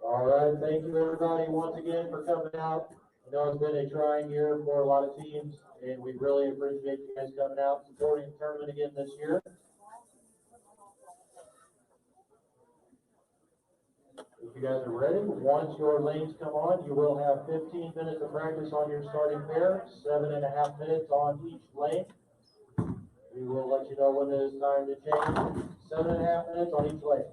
All right, thank you everybody once again for coming out. I know it's been a trying year for a lot of teams, and we really appreciate you guys coming out and supporting the tournament again this year. If you guys are ready, once your lanes come on, you will have 15 minutes of practice on your starting pair, 7.5 minutes on each lane. We will let you know when it is time to change. 7.5 minutes on each lane.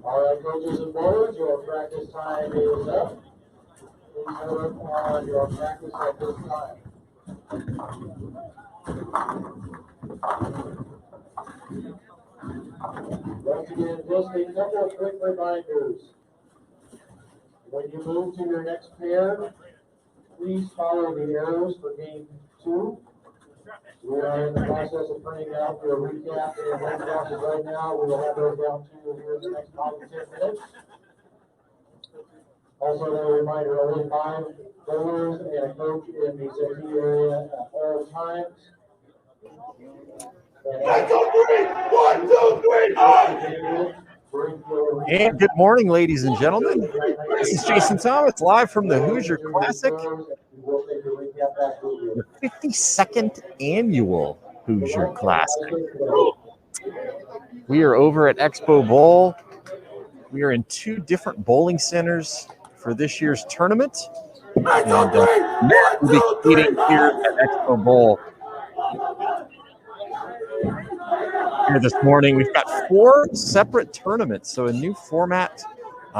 All right, coaches and boys, your practice time is up. Please hold on your practice at this time. Once again, just a couple of quick reminders. When you move to your next pair, please follow the arrows for game 2. We are in the process of printing out your recap and lane crosses right now. We will have those down to you here in the next 5 to 10 minutes. Also, a reminder, only 5 bowlers and a coach in the safety area at all times. And good morning, ladies and gentlemen. This is Jason Thomas, live from the Hoosier Classic, the 52nd annual Hoosier Classic. We are over at Expo Bowl. We are in 2 different bowling centers for this year's tournament. And we'll be competing here at Expo Bowl. Here this morning, we've got 4 separate tournaments, so a new format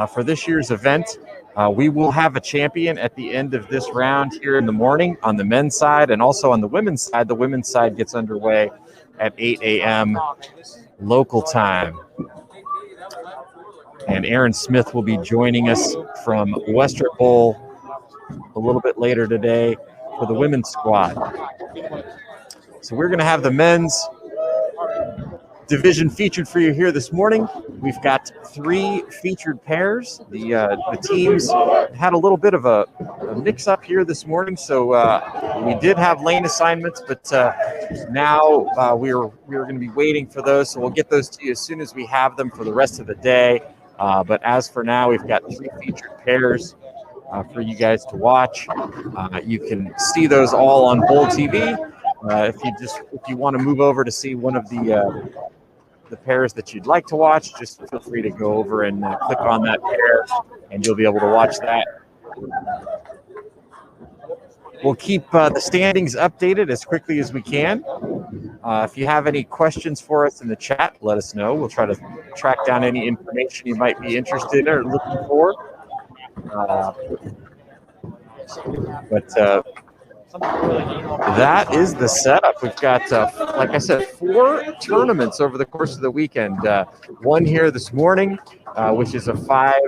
for this year's event. We will have a champion at the end of this round here in the morning on the men's side, and also on the women's side. The women's side gets underway at 8 a.m. local time. And Aaron Smith will be joining us from Western Bowl a little bit later today for the women's squad. So we're going to have the men's division featured for you here this morning. We've got 3 featured pairs. The teams had a little bit of a mix-up here this morning, so we did have lane assignments, but now we're going to be waiting for those, so we'll get those to you as soon as we have them for the rest of the day. But as for now, we've got 3 featured pairs for you guys to watch. You can see those all on Bowl TV. If you want to move over to see one of the pairs that you'd like to watch, just feel free to go over and click on that pair, and you'll be able to watch that. We'll keep the standings updated as quickly as we can. If you have any questions for us in the chat, let us know. We'll try to track down any information you might be interested in or looking for. That is the setup. We've got, like I said, 4 tournaments over the course of the weekend. One here this morning, which is a 5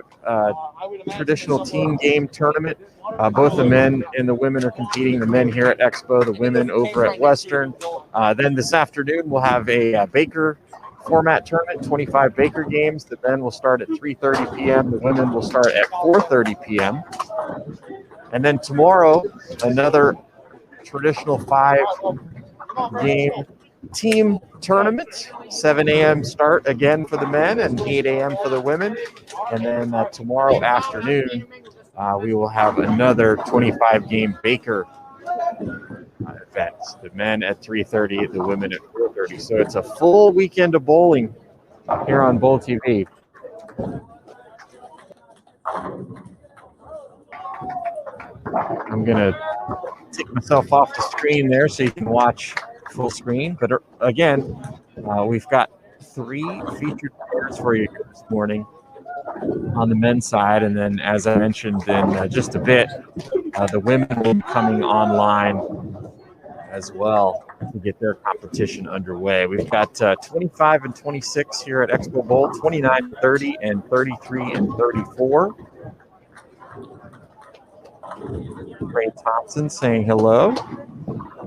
traditional team game tournament. Both the men and the women are competing. The men here at Expo, the women over at Western. Then this afternoon, we'll have a Baker format tournament, 25 Baker games. The men will start at 3:30 p.m. The women will start at 4:30 p.m. And then tomorrow, another traditional 5-game team tournament, 7 a.m. start again for the men and 8 a.m. for the women. And then tomorrow afternoon, we will have another 25-game Baker event. The men at 3:30, the women at 4:30. So it's a full weekend of bowling here on Bowl TV. I'm going to take myself off the screen there so you can watch full screen. But again, we've got 3 featured pairs for you this morning on the men's side. And then, as I mentioned in just a bit, the women will be coming online as well to get their competition underway. We've got 25 and 26 here at Expo Bowl, 29, 30, and 33 and 34. Trey Thompson saying hello.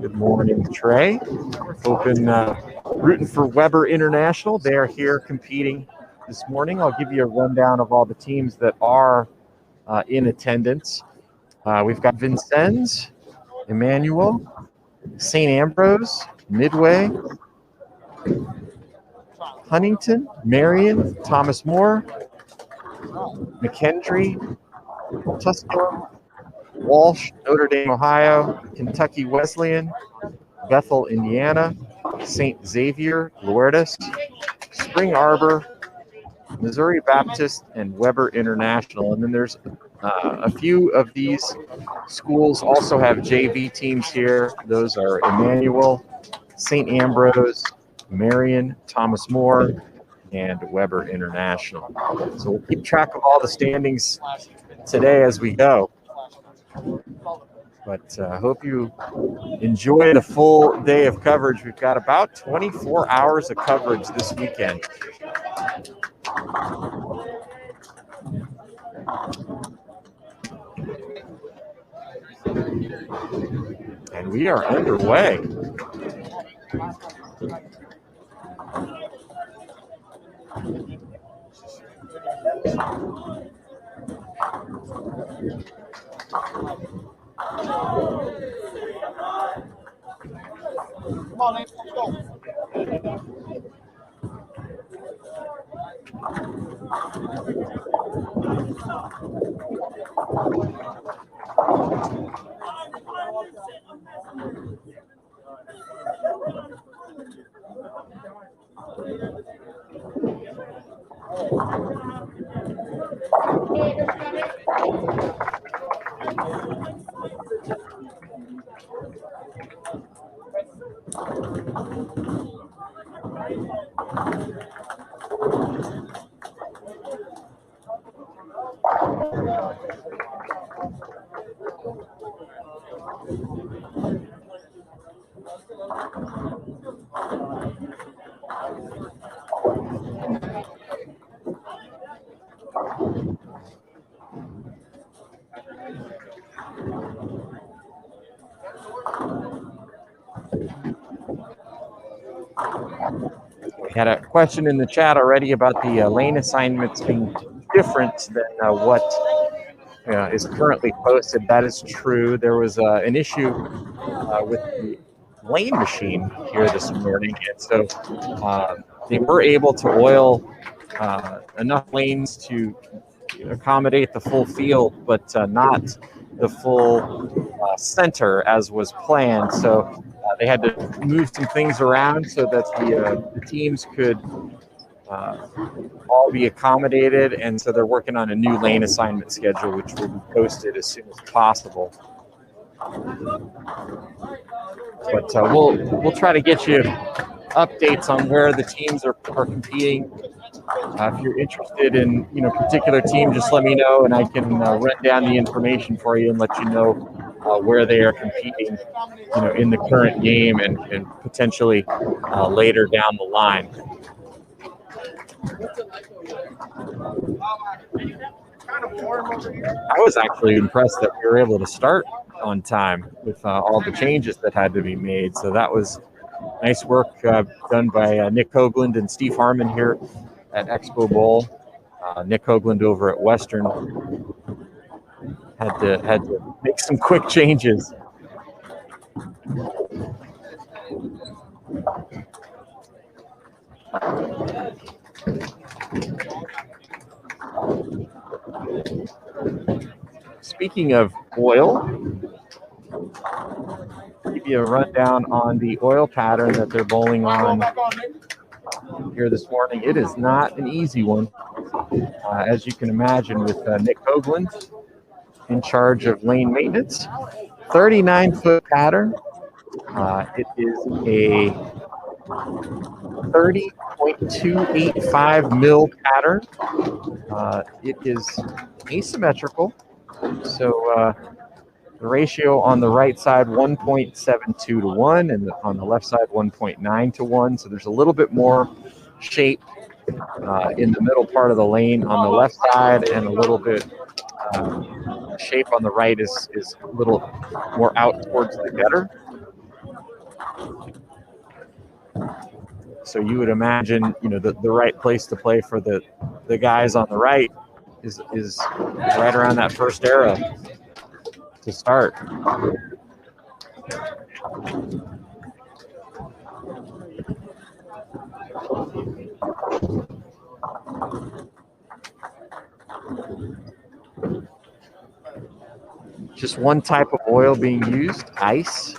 Good morning, Trey. Rooting for Weber International. They are here competing this morning. I'll give you a rundown of all the teams that are in attendance. We've got Vincennes, Emmanuel, St. Ambrose, Midway, Huntington, Marion, Thomas More, McKendree, Tusculum, Walsh, Notre Dame, Ohio, Kentucky Wesleyan, Bethel, Indiana, St. Xavier, Lourdes, Spring Arbor, Missouri Baptist, and Weber International. And then there's a few of these schools also have JV teams here. Those are Emmanuel, St. Ambrose, Marion, Thomas More, and Weber International. So we'll keep track of all the standings today as we go. But I hope you enjoy the full day of coverage. We've got about 24 hours of coverage this weekend. And we are underway. Come on, let's go. We had a question in the chat already about the lane assignments being different than what is currently posted. That is true. There was an issue with the lane machine here this morning, and so they were able to oil enough lanes to accommodate the full field, but not the full center as was planned. So they had to move some things around so that the teams could all be accommodated, and so they're working on a new lane assignment schedule, which will be posted as soon as possible. But we'll try to get you updates on where the teams are competing. If you're interested in particular team, just let me know, and I can run down the information for you and let you know where they are competing, in the current game and potentially later down the line. I was actually impressed that we were able to start on time with all the changes that had to be made. So that was nice work done by Nick Hoagland and Steve Harmon here at Expo Bowl. Nick Hoagland over at Western had to make some quick changes. Speaking of oil, I'll give you a rundown on the oil pattern that they're bowling on here this morning. It is not an easy one, as you can imagine, with Nick Hoagland in charge of lane maintenance. 39-foot pattern. It is a 30.285 mil pattern. It is asymmetrical, so the ratio on the right side 1.72 to 1, and on the left side 1.9 to 1. So there's a little bit more shape in the middle part of the lane on the left side, and a little bit shape on the right is a little more out towards the gutter. So you would imagine, the right place to play for the guys on the right is right around that first arrow to start. Just one type of oil being used, ice.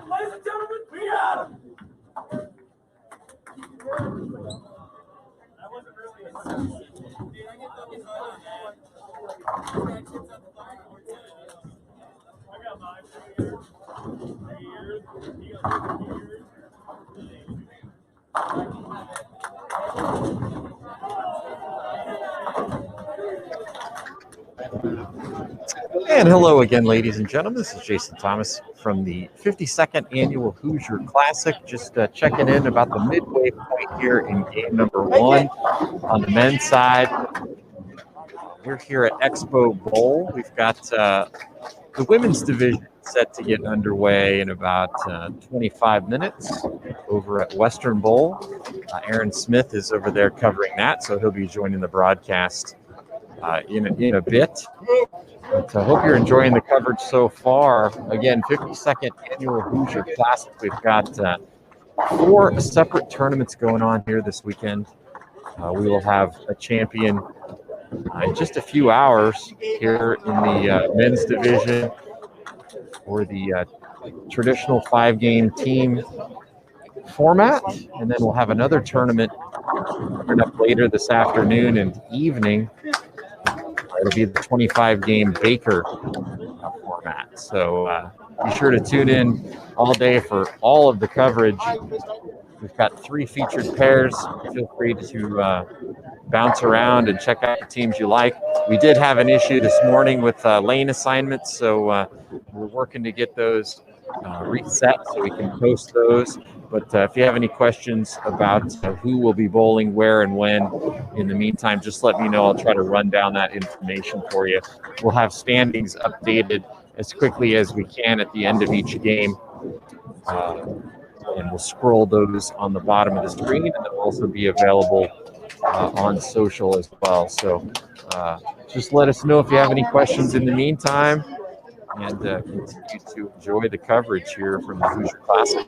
Ladies and gentlemen, we got him. That wasn't really I got mine 2 years. 3 years. You got 2 years. And hello again, ladies and gentlemen. This is Jason Thomas from the 52nd Annual Hoosier Classic. Just checking in about the midway point here in game number 1 on the men's side. We're here at Expo Bowl. We've got the women's division set to get underway in about 25 minutes over at Western Bowl. Aaron Smith is over there covering that, so he'll be joining the broadcast in a bit. But I hope you're enjoying the coverage so far. Again, 52nd Annual Hoosier Classic. We've got 4 separate tournaments going on here this weekend. We will have a champion in just a few hours here in the men's division for the traditional 5-game team format. And then we'll have another tournament coming up later this afternoon and evening. It'll be the 25-game Baker format. So be sure to tune in all day for all of the coverage. We've got 3 featured pairs. Feel free to bounce around and check out the teams you like. We did have an issue this morning with lane assignments, so we're working to get those reset so we can post those. But if you have any questions about who will be bowling where and when, in the meantime, just let me know. I'll try to run down that information for you. We'll have standings updated as quickly as we can at the end of each game. And we'll scroll those on the bottom of the screen, and they'll also be available on social as well. So just let us know if you have any questions in the meantime, and continue to enjoy the coverage here from the Hoosier Classic.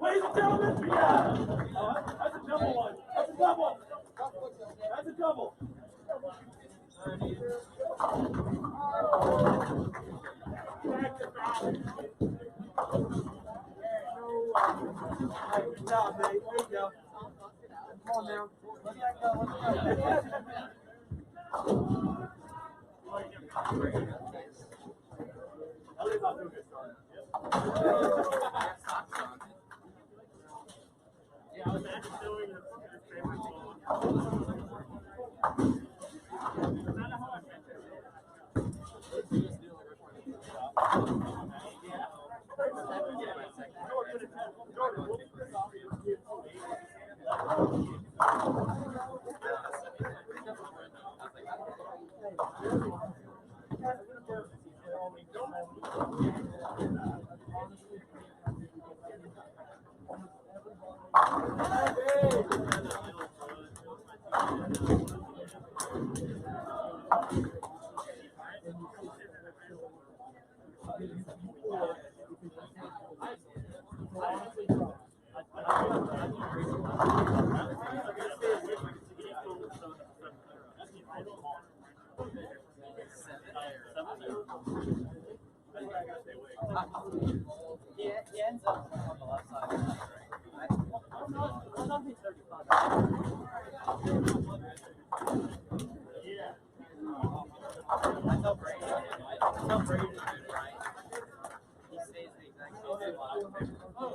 Ladies and gentlemen, yeah. That's a double one. That's a double. That's a double. Good job, mate. There you go. Come on now. Let that go. Let that go. At least I'll do a good start. Yeah, I was actually doing your favorite song. Yeah, he ends up on the left side. I don't think 35. I tell Brady. I tell Brady to do it right. He stays the exact same spot.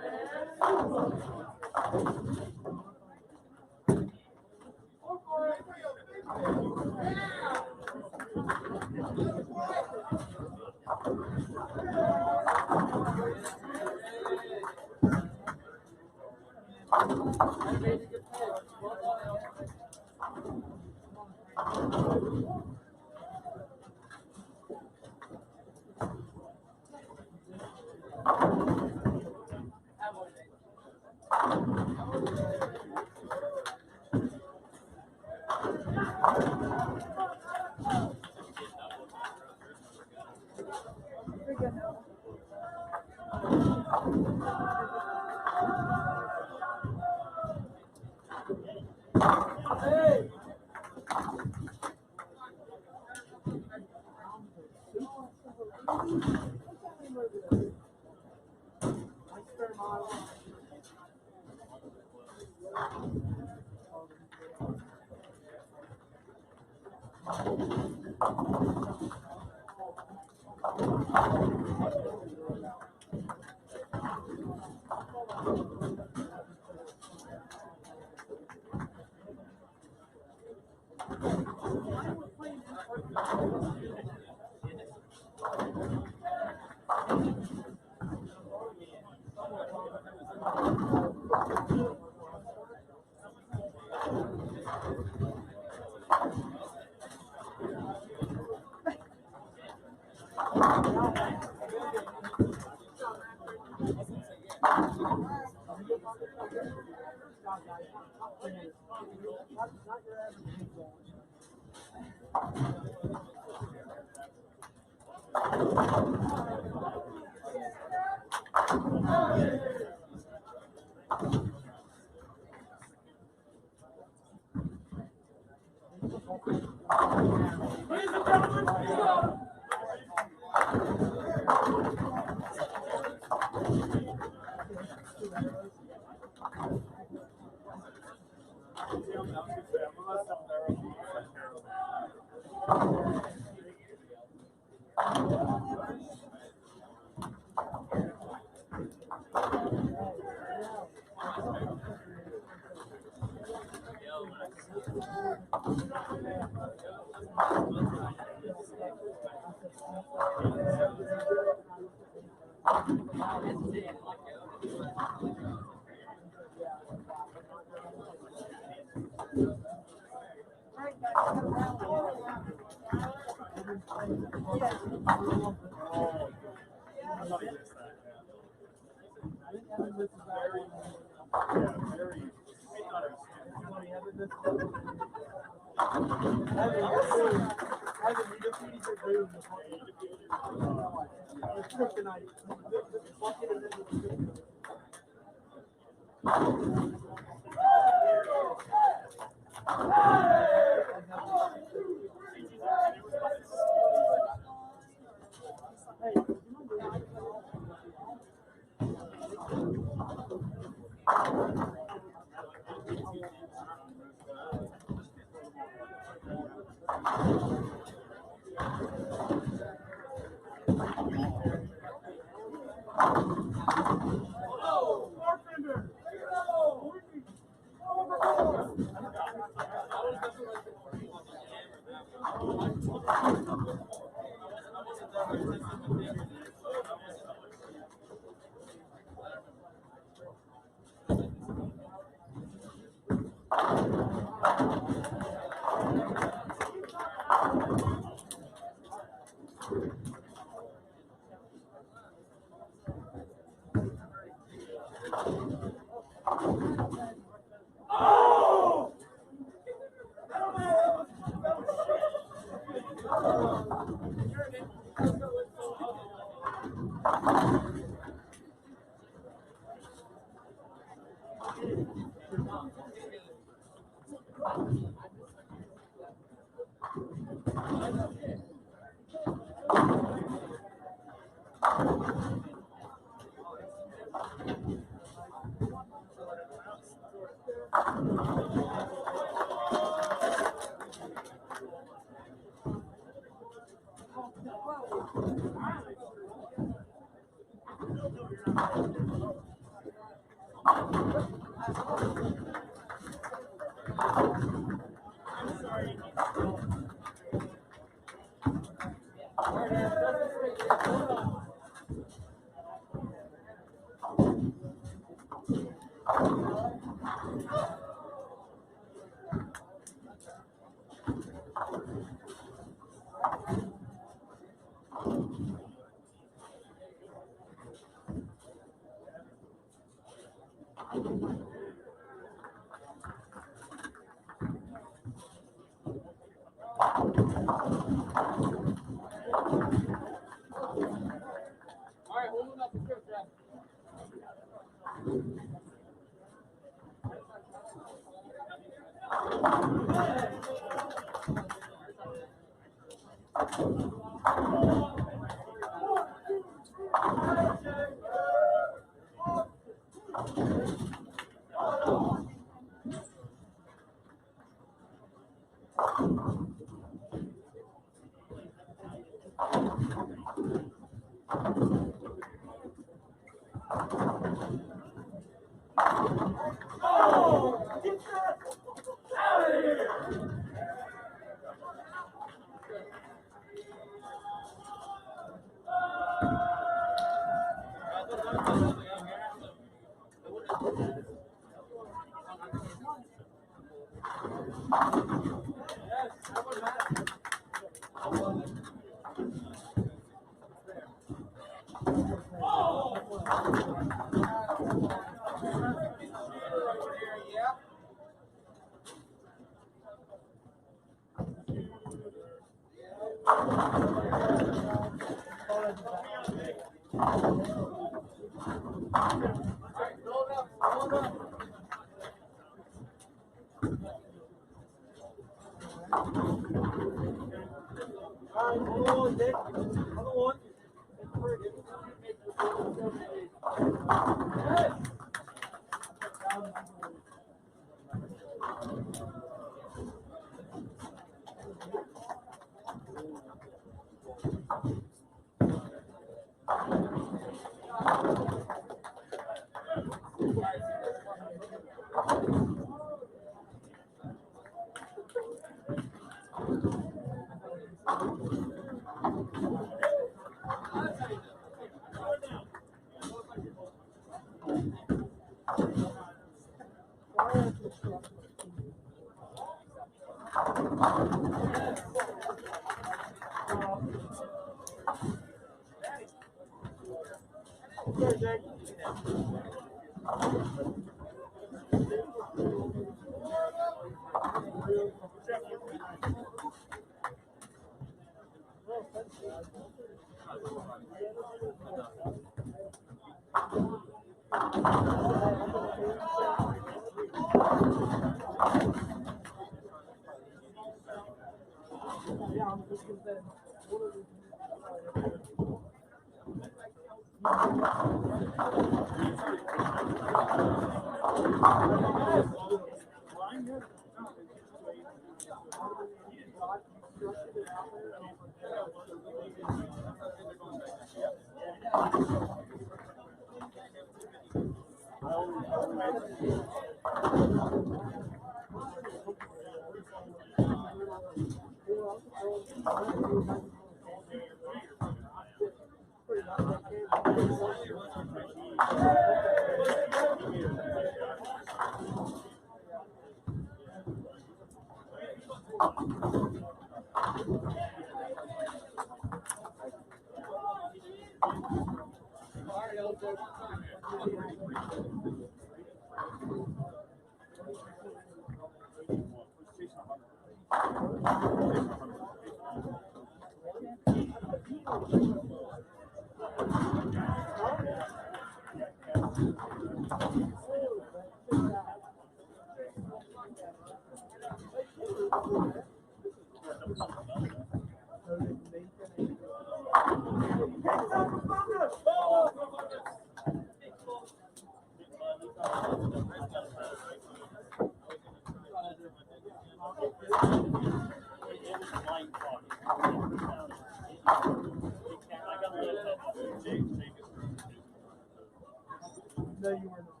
No, you were not.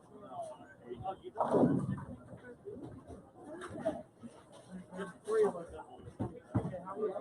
There's three of us. Okay, how many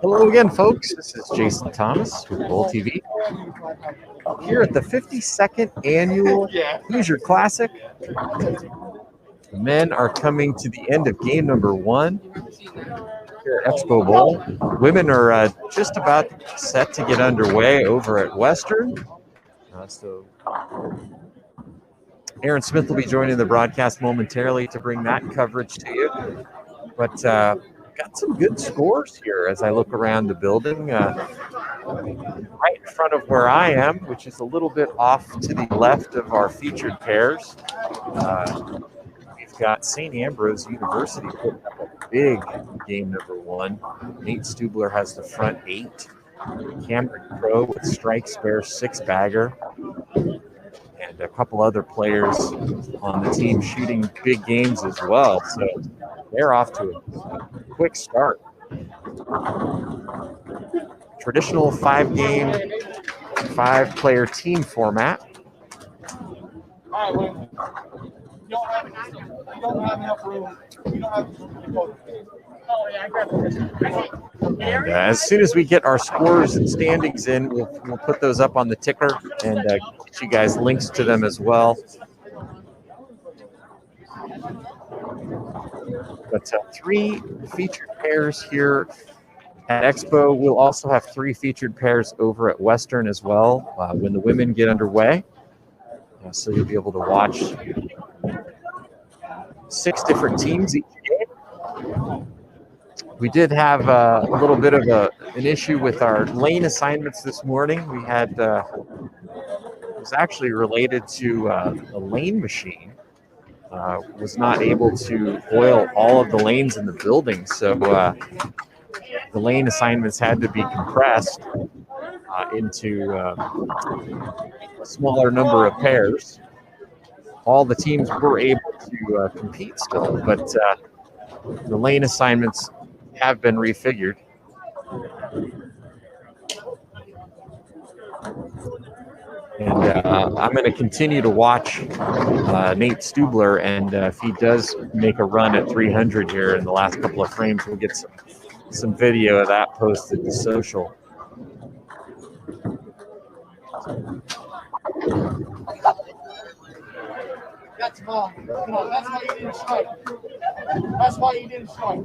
Hello again, folks. This is Jason Thomas with Bowl TV. Here at the 52nd annual Hoosier Classic. The men are coming to the end of game number 1 here at Expo Bowl. Women are just about set to get underway over at Western. So Aaron Smith will be joining the broadcast momentarily to bring that coverage to you. But got some good scores here as I look around the building. Right in front of where I am, which is a little bit off to the left of our featured pairs. We've got St. Ambrose University putting up a big game number 1. Nate Stubler has the front 8. Cameron Crow with strike spare 6-bagger. And a couple other players on the team shooting big games as well. So they're off to a quick start. Traditional 5-game, 5-player team format. All right, well, you don't have enough room. You don't have room. Oh, yeah, I got it. And as soon as we get our scores and standings in, we'll put those up on the ticker and get you guys links to them as well. But 3 featured pairs here at Expo. We'll also have 3 featured pairs over at Western as well when the women get underway. So you'll be able to watch 6 different teams each game. We did have a little bit of an issue with our lane assignments this morning. We had it was actually related to a lane machine. Was not able to oil all of the lanes in the building, so the lane assignments had to be compressed into a smaller number of pairs. All the teams were able to compete still, but the lane assignments have been refigured. And I'm going to continue to watch Nate Stubler, and if he does make a run at 300 here in the last couple of frames, we'll get some video of that posted to social. That's why. That's why you didn't strike. That's why you didn't strike.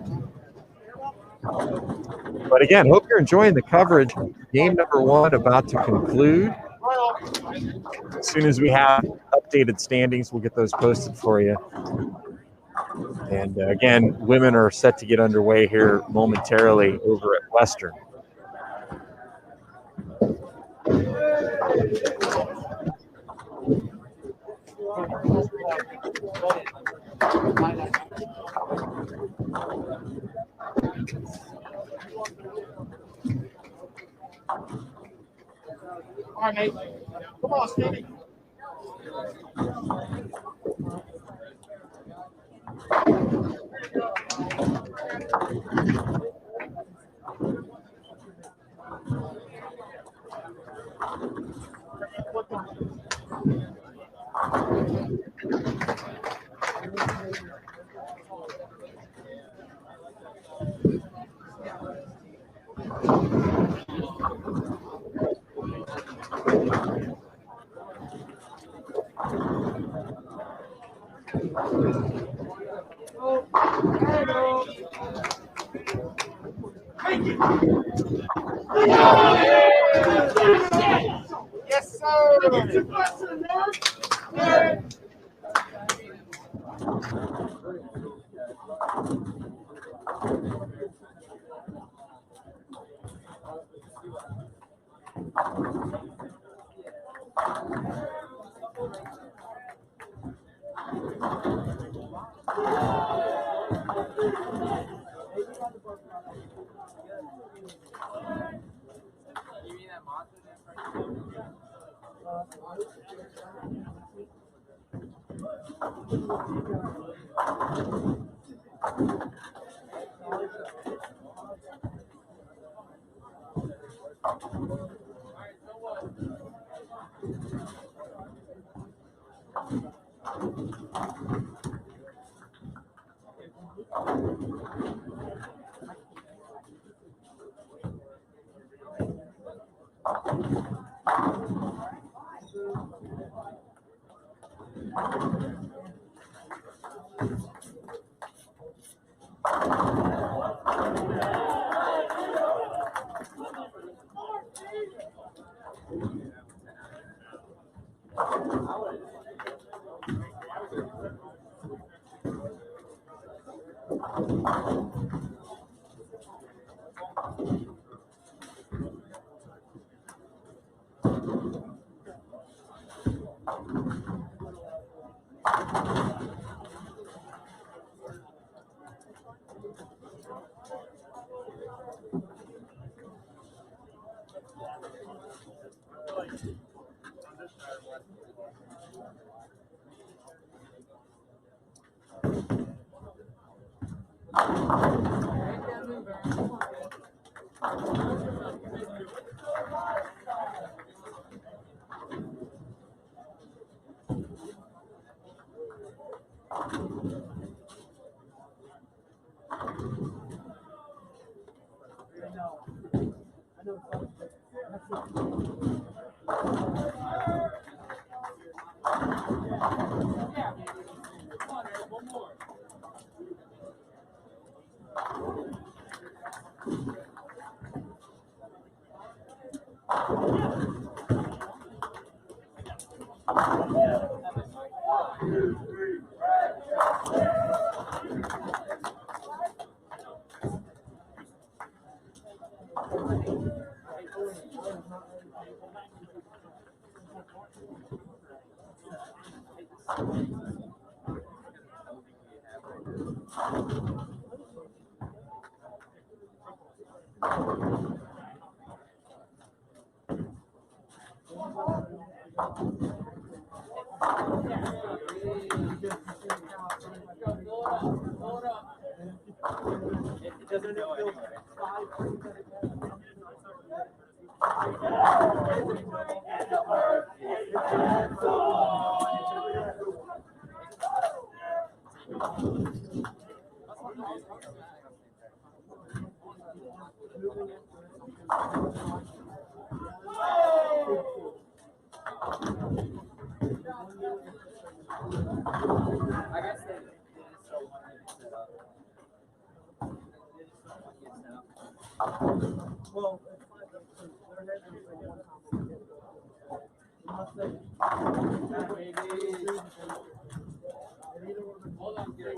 But again, hope you're enjoying the coverage. Game number 1 about to conclude. As soon as we have updated standings, we'll get those posted for you. And again, women are set to get underway here momentarily over at Western. All right, Nate. Come on, Stevie. Yes, sir. You mean that monster? It doesn't know anyway. I guess they just don't want it set up. They just don't want it set up. Well, hold on, Gary.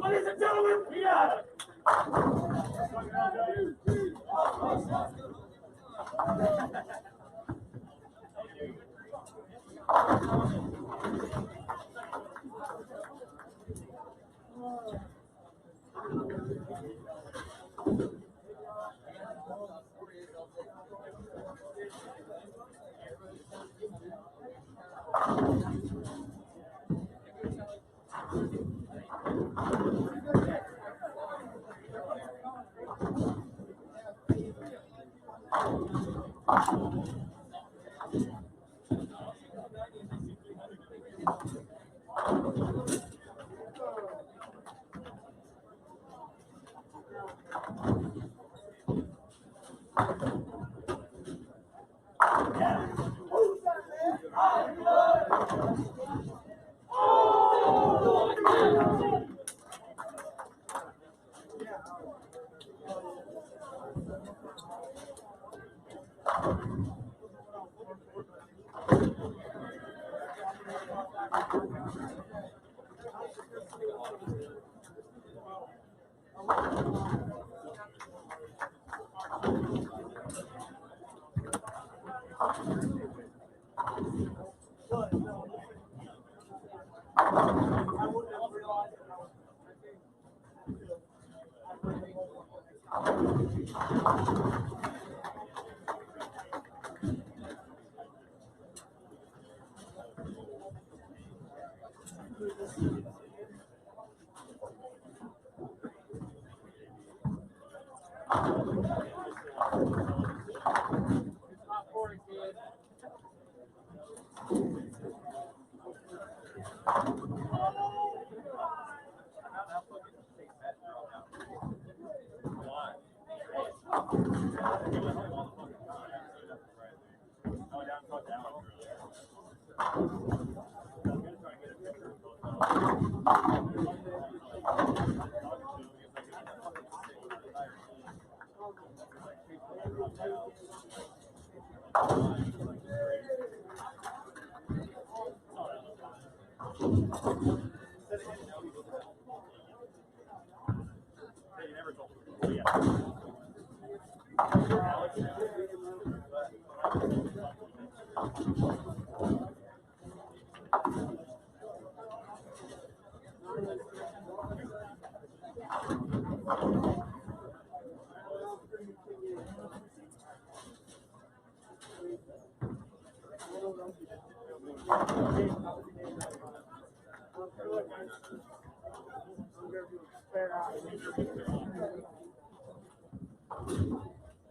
Ladies and gentlemen, we got it.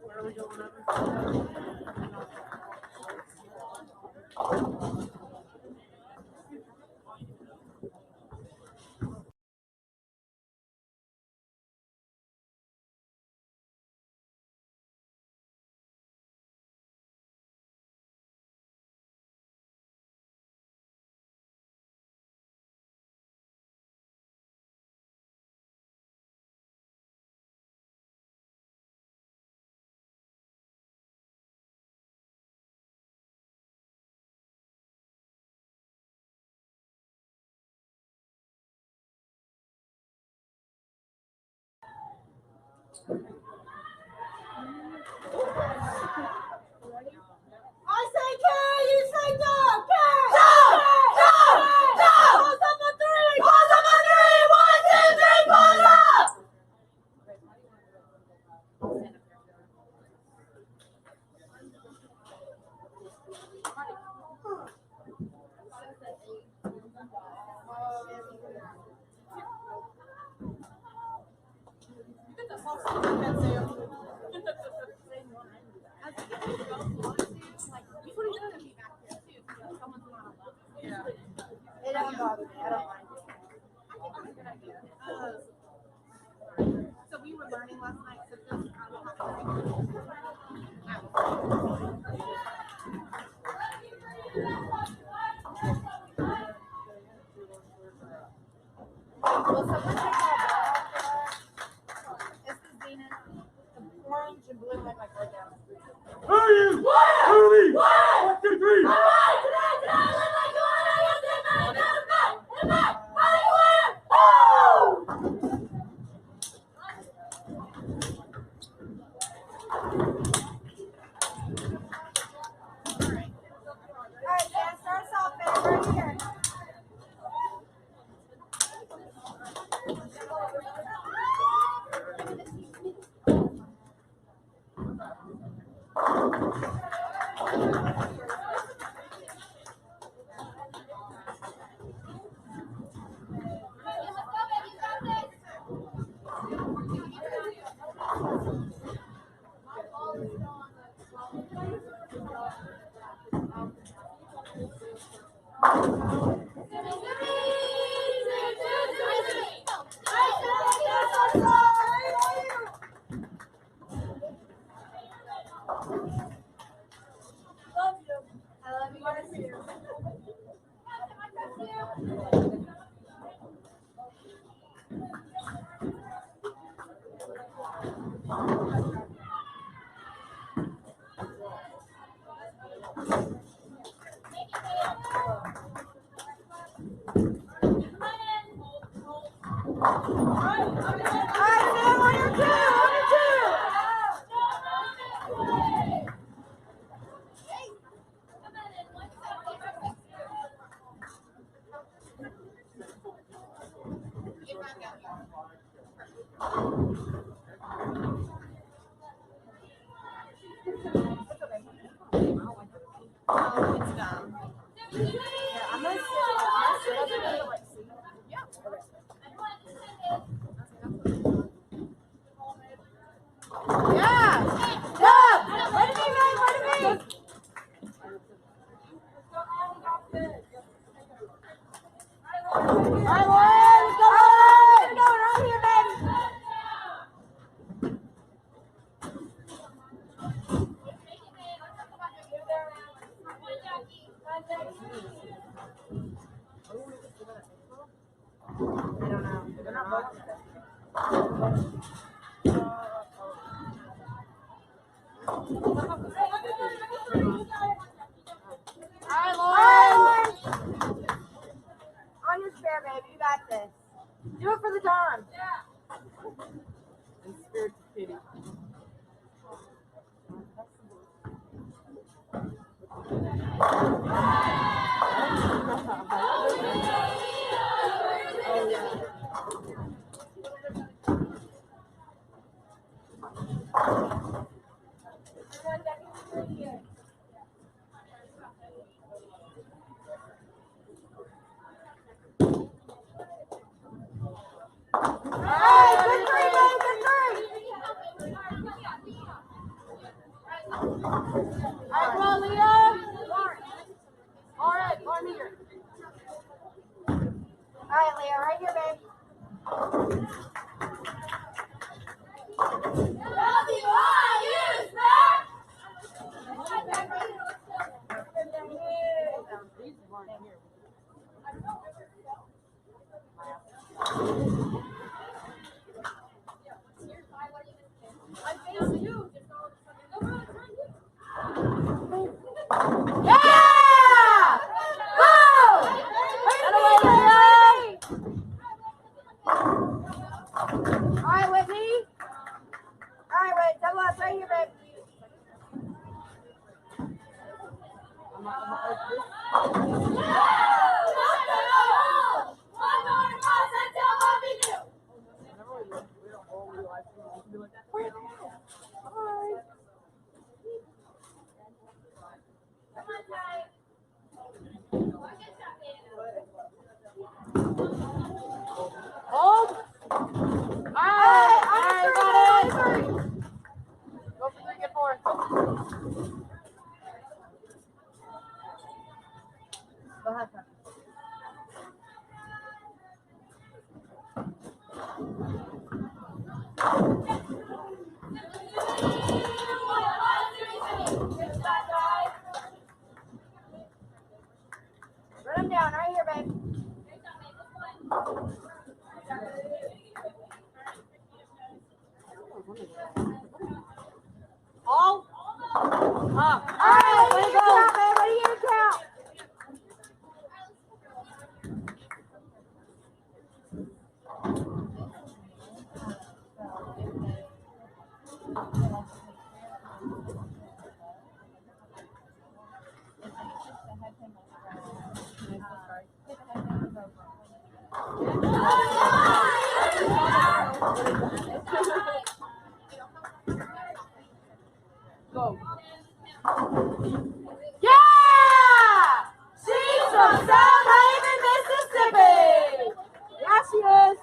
Where are we going? I say K, you say dog. K. Dog. Dog. Dog. Pulls up a three. Pulls up a three. 1, 2, 3. Pull up. It don't bother me. I don't mind it. So we were learning last night. So this Will someone take that ball? It's the Zenith. The orange and blue one like right down. Who are you? Who are we? 1, 2, 3. Alright, Dan, start us off, man. Right here. On your spare, baby. You got this. Do it for the Don. And spirit pity. Hold. All right, got it. Go for 3, get 4. Go ahead, Pat. Run him down right here, babe. All up. All right, way to go, babe. Way to count. Go. Yeah! She's from South Haven, Mississippi. Yeah, she is.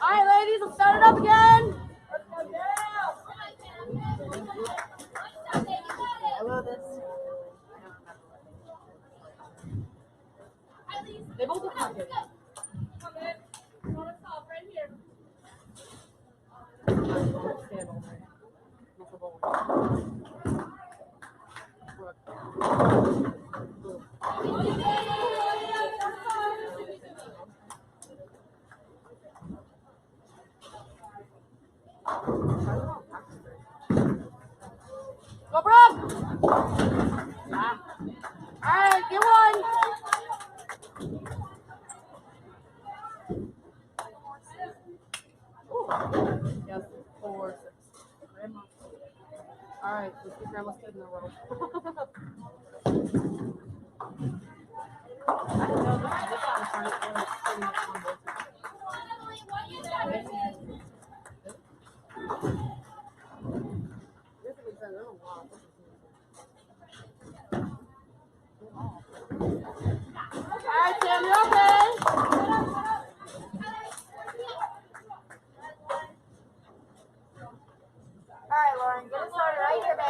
All right, ladies, let's start it up again. I love this. They both look like it. Go, Brooke! All right, get one. Yes, 4, 6. Grandma. All right, let's get Grandma's kid in the row. I didn't know that. I just thought it started pretty much on both sides. All right, Sam, you're okay. All right, Lauren, get it started right here, baby.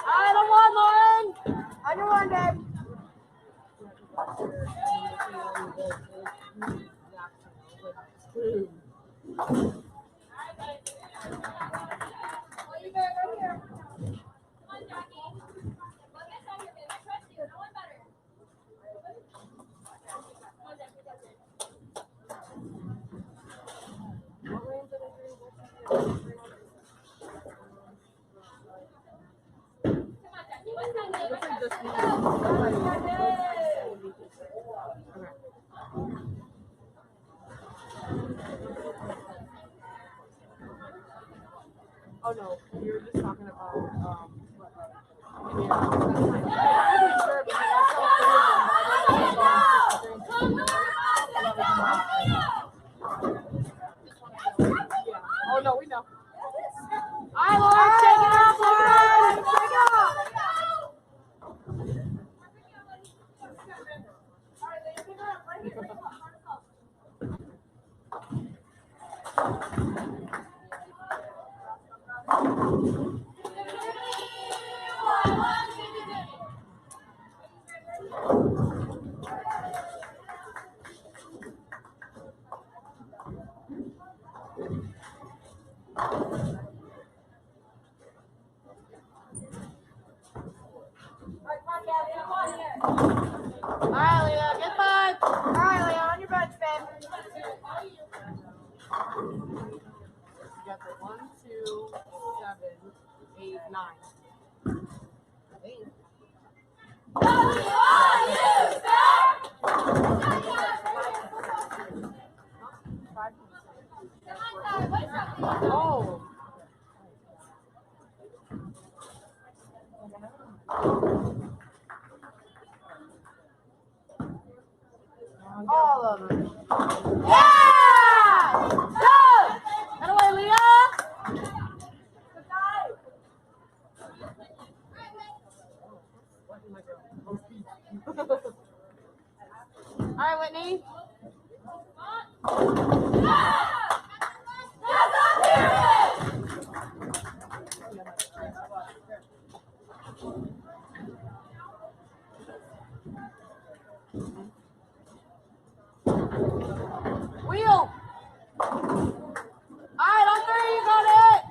I don't want Lauren. On your one, babe. Oh no, you were just talking about Oh no, we know. All right, Lauren, take it off, Lauren. Take it off. All right, Leah, get 5. All right, Leah, on your bench, babe. You got 1, 2, 7, 8, 9. I think. Oh. All of them. Yeah! Go! Get away, Leah! All right, Whitney. Wheel. All right, on 3, you got it.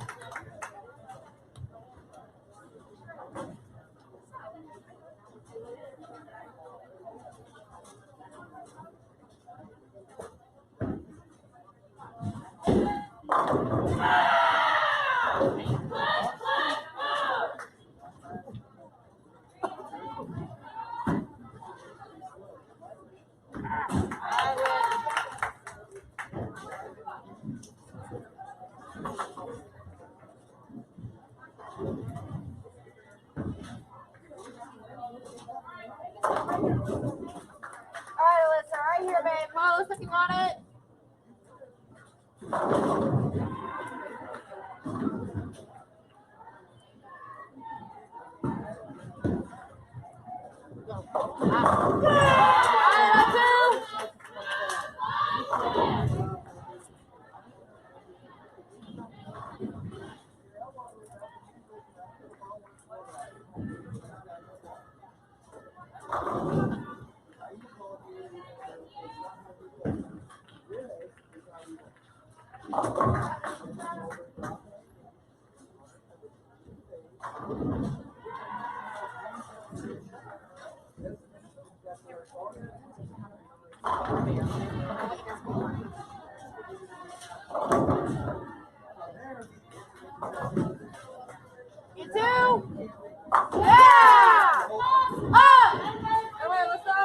All right, Alyssa, right here, babe. Come on, Alyssa, you got it. You too. Yeah! Up! Come here, Alyssa.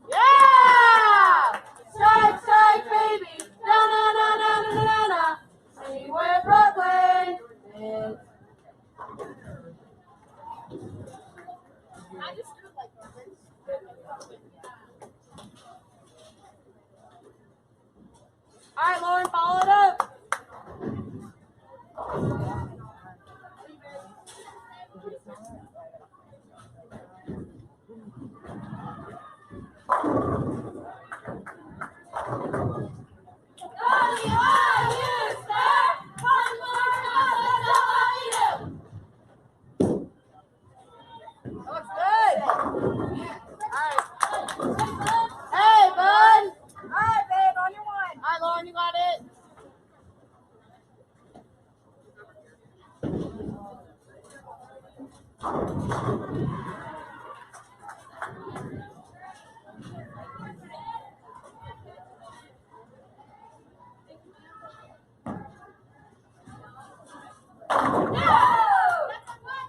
Yeah! Strike, strike, baby. Na na na na na na na. See where Brooklyn is. All right, Lauren, follow it up. Looks good. All right. Hey, bud. All right, babe, on your one. All right, Lauren, you got it.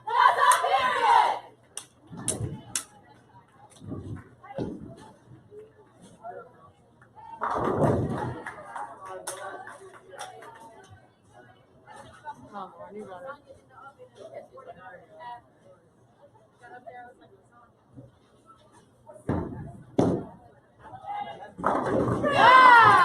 That's a period. Come on, Lauren, you got it. Yeah!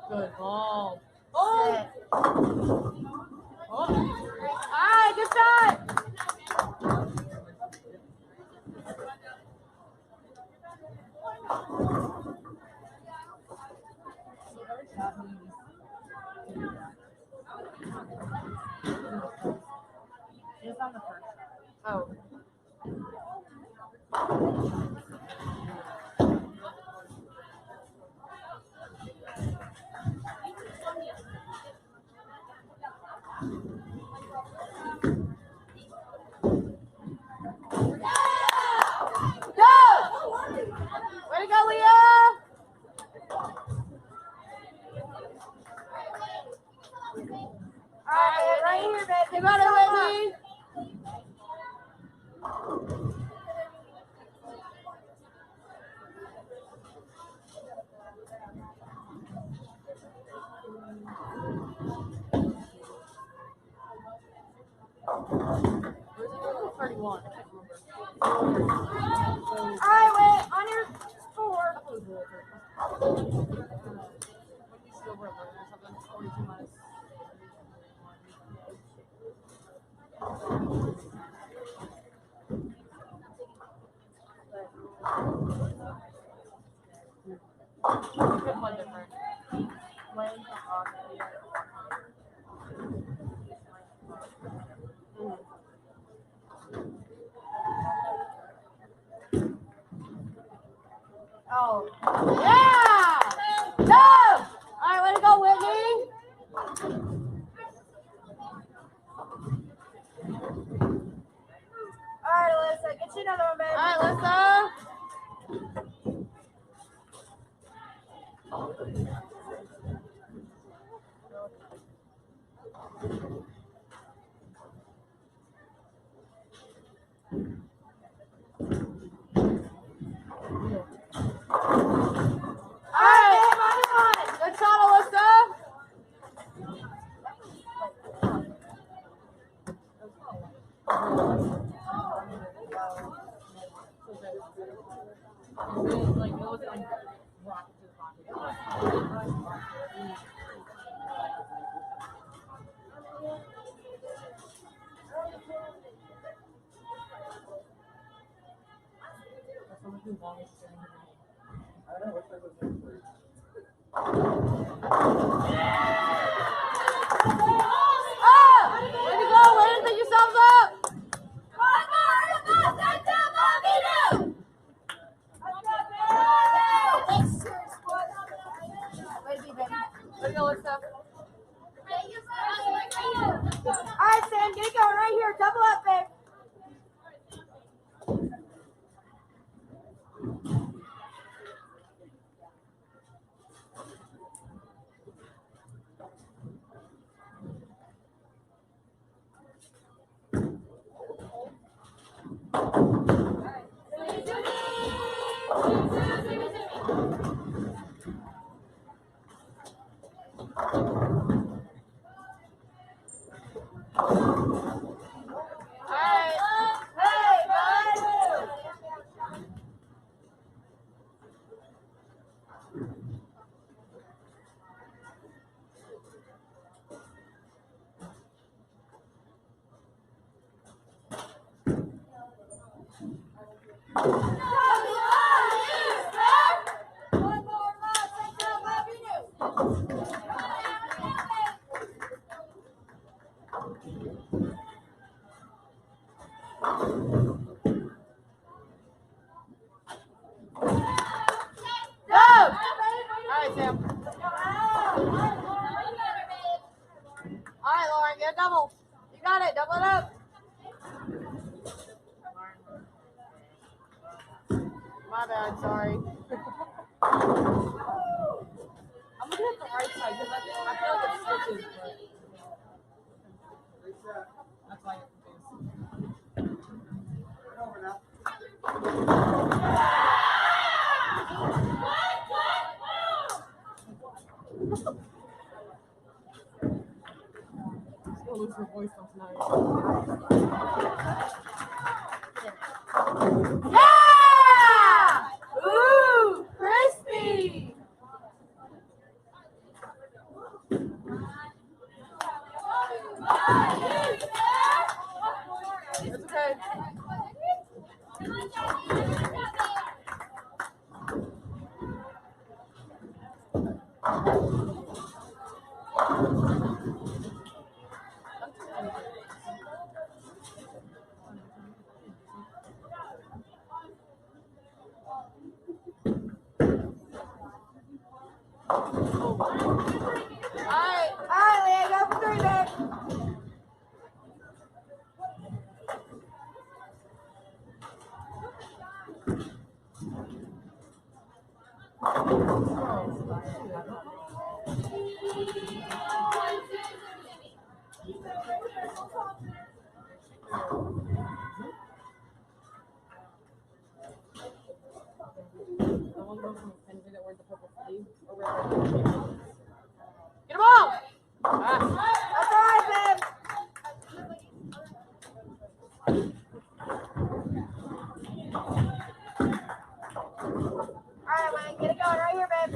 Good ball. Oh! All right, good shot. It's on the first. Oh. Way to go, Leah! Alright, right here, baby. You got it, Whitney. Alright, wait, on your score. Oh, yeah! No! All right, way to go, Whitney. All right, Alyssa, get you another one, baby. All right, Alyssa. All right, babe, on your one. Good shot, Alyssa. Way to go! Way to pick yourselves up! Way to be, baby. Way to go, let's go. Alright, Sam, get it going right here. Double up, babe. Alright, Sam. Alright, Lauren, get a double. You got it. Double it up. My bad, sorry. I'm looking at the right side because I feel like it switches. But that's why you're Still lose your voice tonight. Yeah! Ooh, crispy! It's okay. Alright, Leah, go for 3, babe. Get him off! That's all right, babe. Alright, Wayne, get it going right here, babe.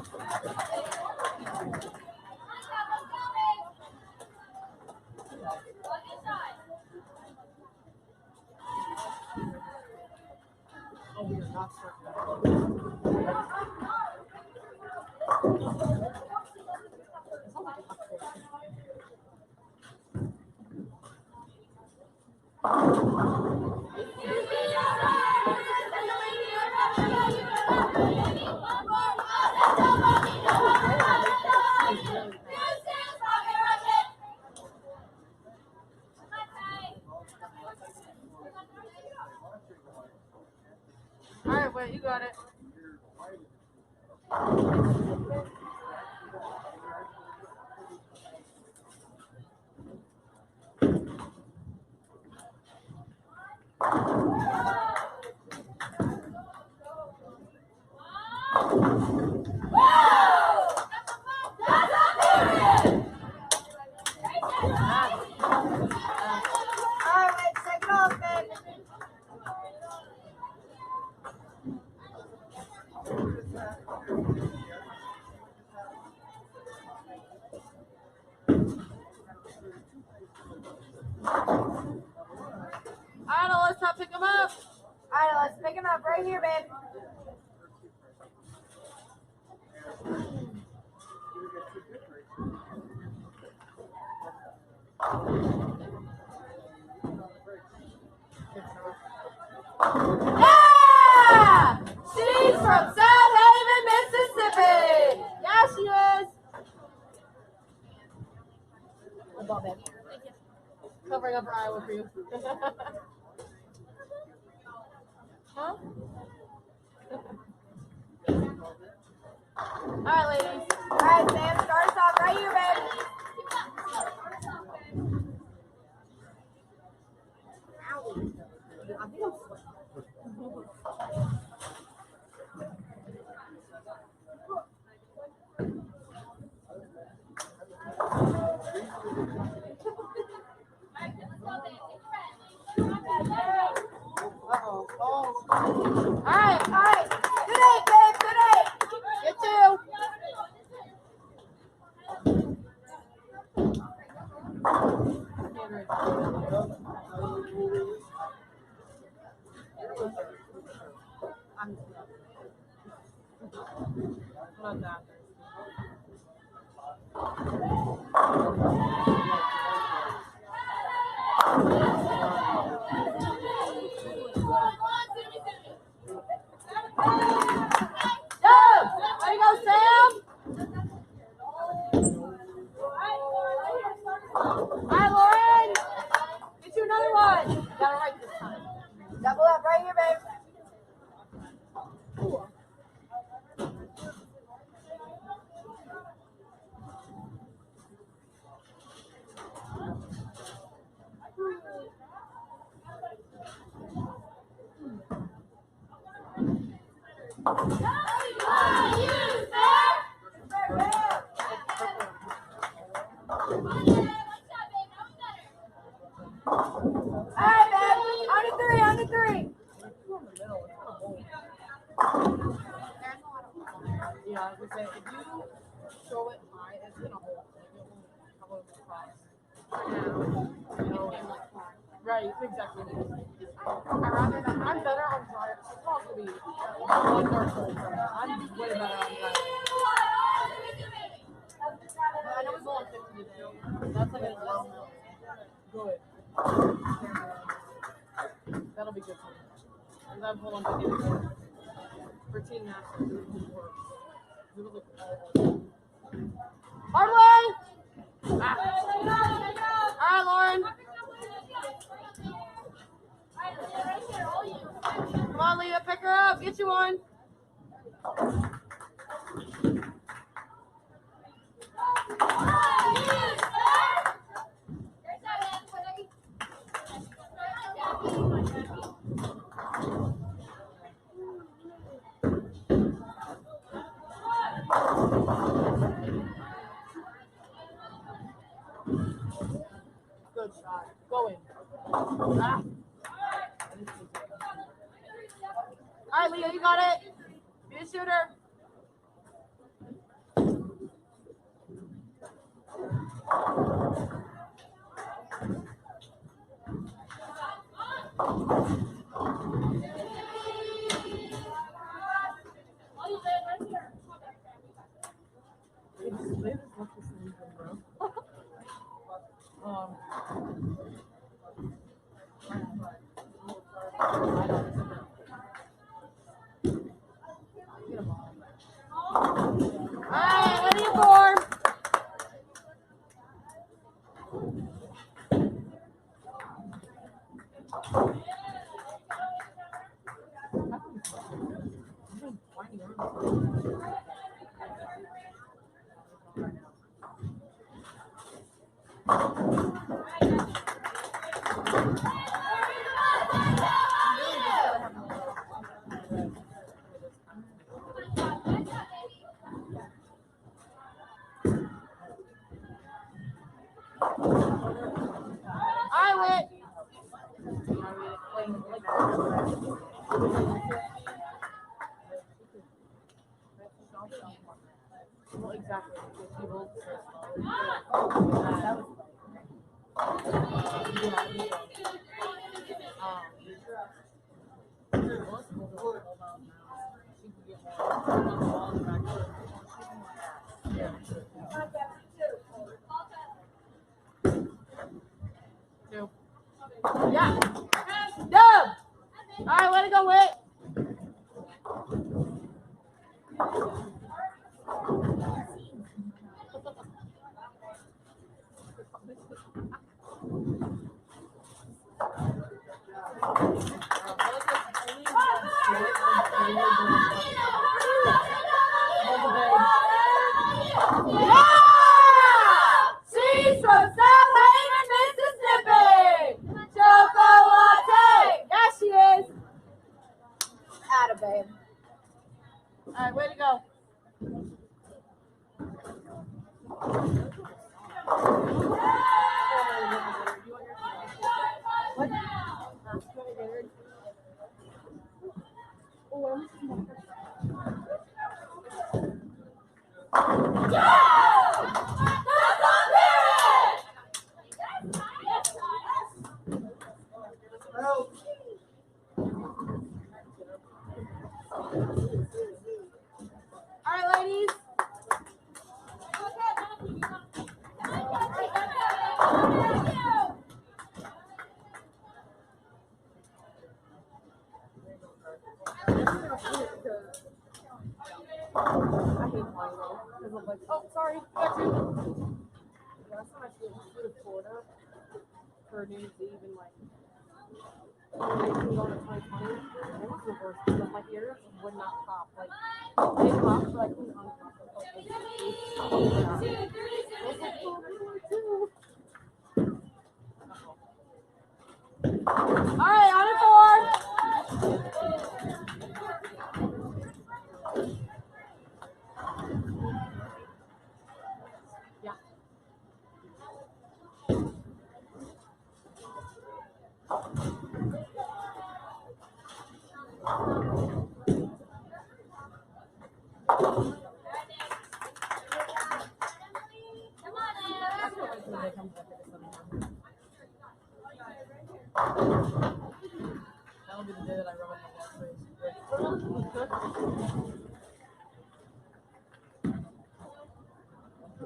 Oh, we are not starting that. Alright, wait, you got it. Alright, wait, take it off, babe. Alright, let's not pick him up. Alright, let's pick him up right here, babe. Yeah! She's from South Haven, Mississippi. Yeah, she is. I love it. Covering up her Iowa for you. Huh? All right, ladies. All right, Sam, start us off right here, baby. I think I'm sweating. Uh-oh. All right. Good eight, babe. Good eight. Get two. Love that. There you go, Sam. All right, Lauren. Get you another one. Got it right this time. Double up right here, babe. Yeah, I was gonna say, if you throw it high, it's gonna hold. Like, it won't across. Right, exactly. I'm better on dry. It's not gonna be one dark hole. I'm way better on dry. I know it's only 50 to do. That's like a low mill. Good. That'll be good for me. And then hold on to get it for Team Masters. It works. It was like hard way! Alright, Lauren. Come on, Leah, pick her up. Get you one. Good shot. Go in. Ah. All right, Leah, you got it. Be a shooter. Alright, what are you for? Dub. All right, way to go, Whit. She's from South Haven, Mississippi. Chocolate. Yeah, she is. Atta babe. All right, way to go. All right, ladies. Oh, sorry. Got you. Last time I flew to Florida for New Year's Eve in like 2020, it was the worst because my ears would not pop. Like they popped, but I couldn't unpop them. All right, on it four. Yeah. That'll be the day that I rub my dad's face.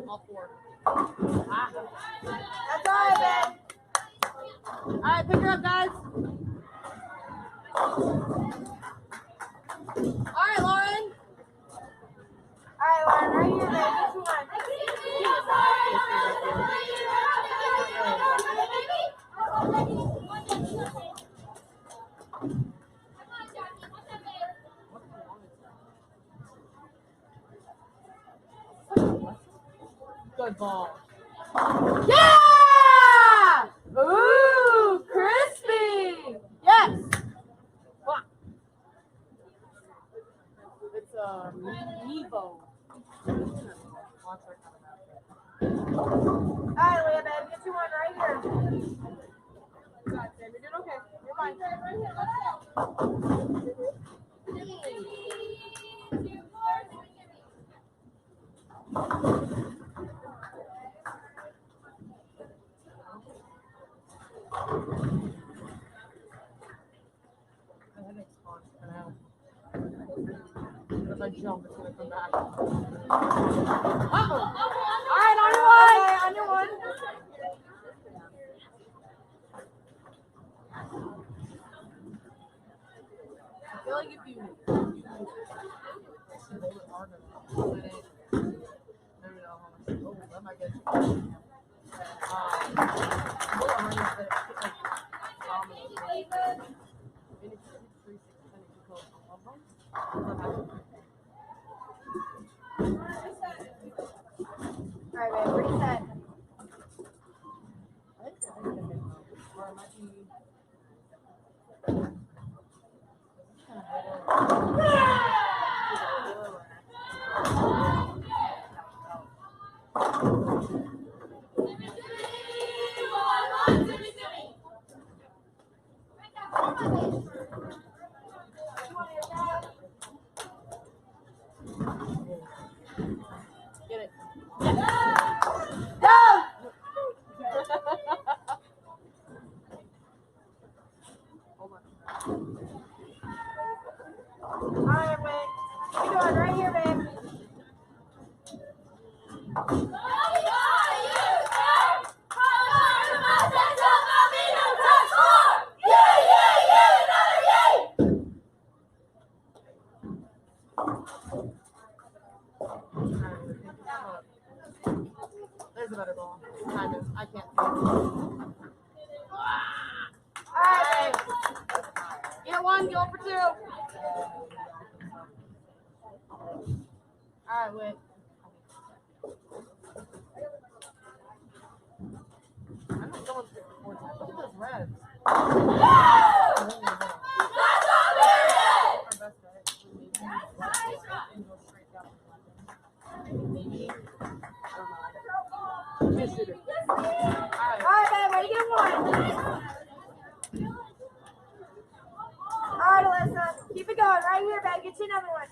All four. That's all right, babe. All right, pick her up, guys. All right, Lauren. All right, Lauren, right here, babe. Which one? Good ball. Yeah! Ooh, crispy. Yes. Come on. It's Nevo. All right, Leah, babe. Get you one right here. God, Sam, you're doing okay. You're fine. My headache's gone for now. If I jump, it's gonna come back. Uh-oh. All right, on your one. On your one. I feel like if you hold it hard enough, it ain't. Maybe not how much. Oh, that might get you. Hold it hard enough that it, like, dominoes. And if you hit 3 6 and if you go above them, that happens. All right, babe. Reset. I think I can hit them. Or it might be. Get it. Go! Hold on. All right, babe. What you doing right here, babe? Alright. Get one, go for two. Alright, wait. I know someone's getting 4 times. Look at those reds. Alright, babe, ready, get one. Alright, Alyssa, keep it going right here, babe. Get you another one.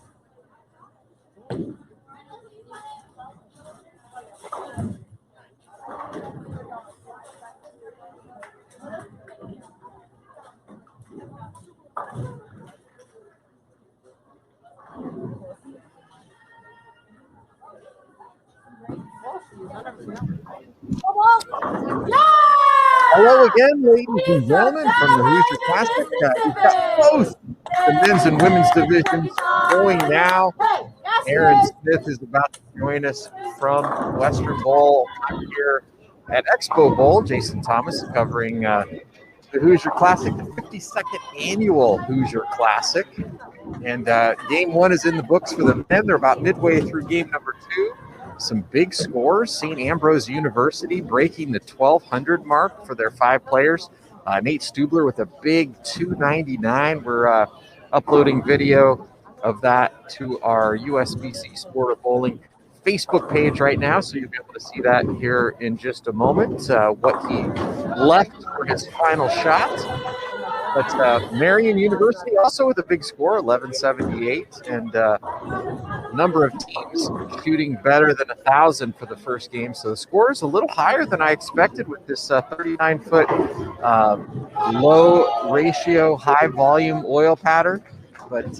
Hello again, ladies and gentlemen, from the Hoosier Classic. We've got both the men's and women's divisions going now. Aaron Smith is about to join us from Western Bowl here at Expo Bowl. Jason Thomas is covering the Hoosier Classic, the 52nd annual Hoosier Classic. And game one is in the books for the men. They're about midway through game number 2. Some big scores. St. Ambrose University breaking the 1,200 mark for their 5 players. Nate Stubler with a big 299. We're uploading video of that to our USBC Sport of Bowling Facebook page right now, so you'll be able to see that here in just a moment, what he left for his final shot. But Marion University also with a big score, 1178, and number of teams shooting better than 1,000 for the first game. So the score is a little higher than I expected with this 39-foot low ratio, high volume oil pattern. But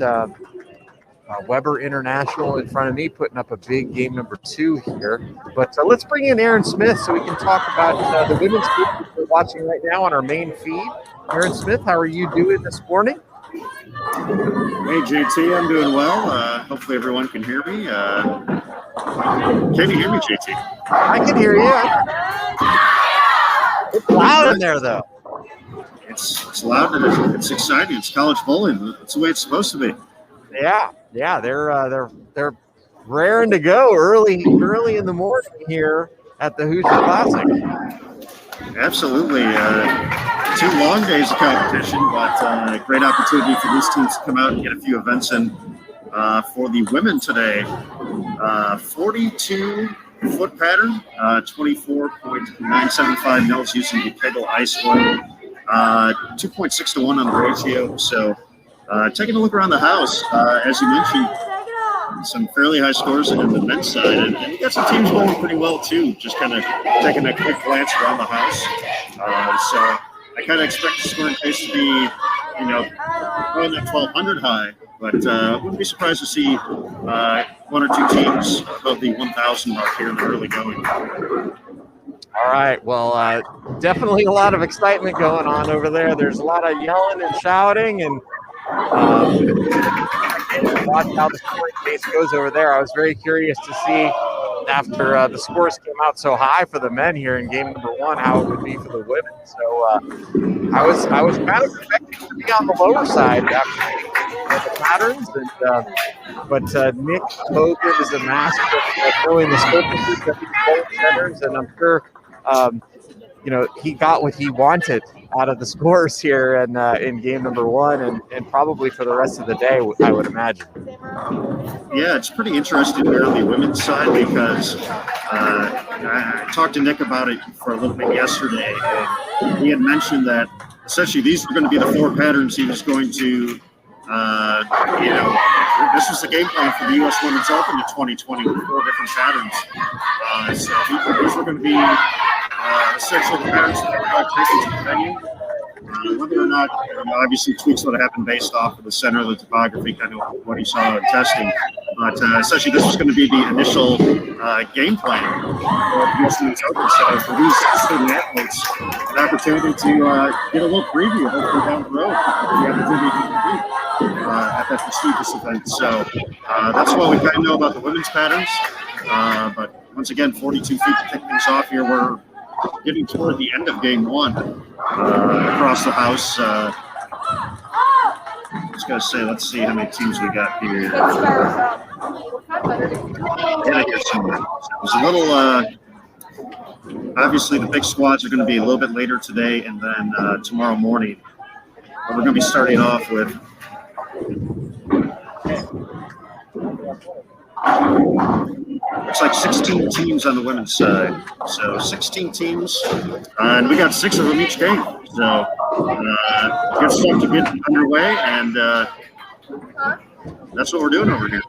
Weber International in front of me putting up a big game number 2 here. But let's bring in Aaron Smith so we can talk about the women's group that we're watching right now on our main feed. Aaron Smith, how are you doing this morning? Hey, JT, I'm doing well. Hopefully everyone can hear me. Can you hear me, JT? I can hear you. It's loud in there, though. It's loud and it's exciting. It's college bowling. It's the way it's supposed to be. Yeah, they're raring to go early in the morning here at the Hoosier Classic. Absolutely. 2 long days of competition, but a great opportunity for these teams to come out and get a few events in. For the women today, 42-foot pattern, 24.975 mils using the Kegel ice flow, 2.6 to 1 on the ratio. So taking a look around the house, as you mentioned, some fairly high scores in the men's side, and we got some teams going pretty well too. Just kind of taking a quick glance around the house. So I kind of expect the scoring pace to be, around that 1,200 high, but wouldn't be surprised to see 1 or 2 teams above the 1,000 mark here in the early going. All right, well, definitely a lot of excitement going on over there. There's a lot of yelling and shouting, and watch how the scoring pace goes over there. I was very curious to see after the scores came out so high for the men here in game number 1, how it would be for the women. So I was kind of expecting to be on the lower side after the patterns, but Nick Hogan is a master of throwing the focuses at these bowling centers, and I'm sure he got what he wanted out of the scores here in game number 1 and probably for the rest of the day, I would imagine. Yeah, it's pretty interesting here on the women's side because I talked to Nick about it for a little bit yesterday, and he had mentioned that essentially these were going to be the 4 patterns he was going to, this was the game plan for the U.S. Women's Open in 2020 with 4 different patterns. So these were going to be essentially the patterns that were going to take into the venue. Whether or not, obviously tweaks would have happened based off of the center of the topography, kind of what he saw in testing. But essentially, this was going to be the initial game plan for the U.S. Women's Open. So for these student athletes, an opportunity to get a little preview, hopefully down the road, the opportunity to compete at that prestigious event. So that's what we kind of know about the women's patterns. But once again, 42 feet to kick things off here. We're getting toward the end of game one across the house. Just gotta say, let's see how many teams we got here. Yeah, here's some. It was a little. Obviously, the big squads are going to be a little bit later today, and then tomorrow morning. But we're going to be starting off with. Looks like 16 teams on the women's side. So 16 teams, and we got 6 of them each game. So good stuff to get underway, and that's what we're doing over here.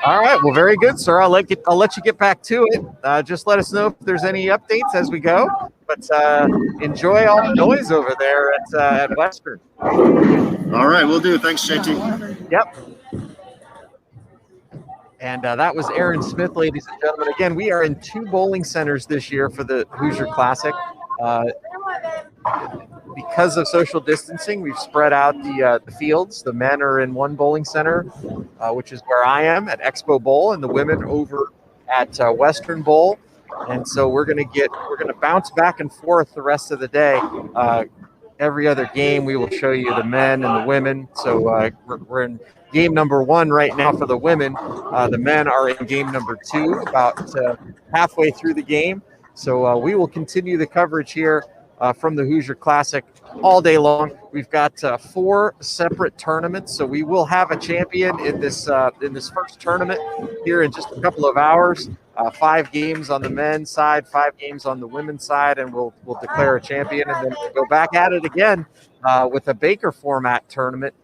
All right. Well, very good, sir. I'll let you get back to it. Just let us know if there's any updates as we go. But enjoy all the noise over there at Western. All right, we'll do. Thanks, JT. Yep. And that was Aaron Smith, ladies and gentlemen. Again, we are in 2 bowling centers this year for the Hoosier Classic. Because of social distancing, we've spread out the fields. The men are in one bowling center, which is where I am at Expo Bowl, and the women over at Western Bowl. And so we're gonna bounce back and forth the rest of the day. Every other game, we will show you the men and the women. So we're in game number 1 right now for the women. The men are in game number 2, about halfway through the game. So we will continue the coverage here from the Hoosier Classic all day long. We've got 4 separate tournaments, so we will have a champion in this first tournament here in just a couple of hours. 5 games on the men's side, 5 games on the women's side, and we'll declare a champion, and then we'll go back at it again with a Baker format tournament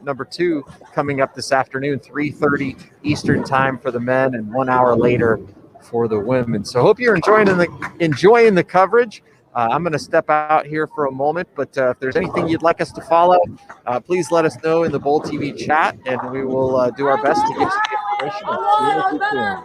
number 2 coming up this afternoon, 3:30 Eastern time for the men, and 1 hour later for the women. So hope you're enjoying the coverage. I'm going to step out here for a moment, but if there's anything you'd like us to follow, please let us know in the Bowl TV chat, and we will do our best to get you the information as soon as we can.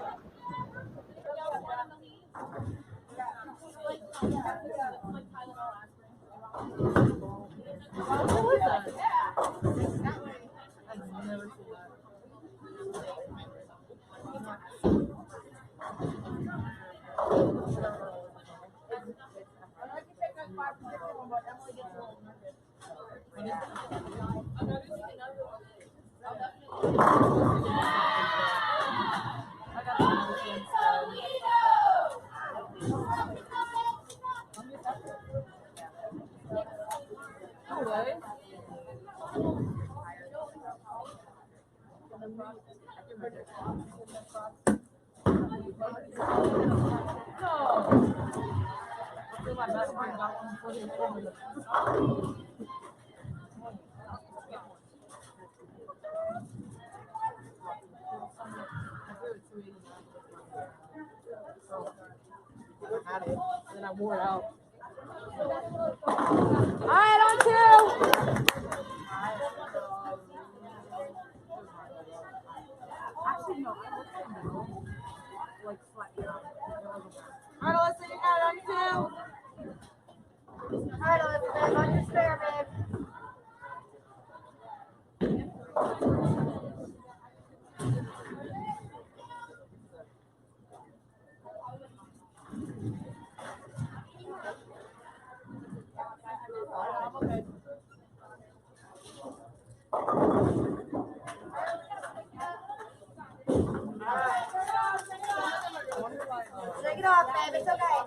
Then I wore it out. All right, on 2. Actually, no. Like slightly. All right, listen, you got it on 2. All right, listen, on your spare, babe. Shake it off, babe. It's okay.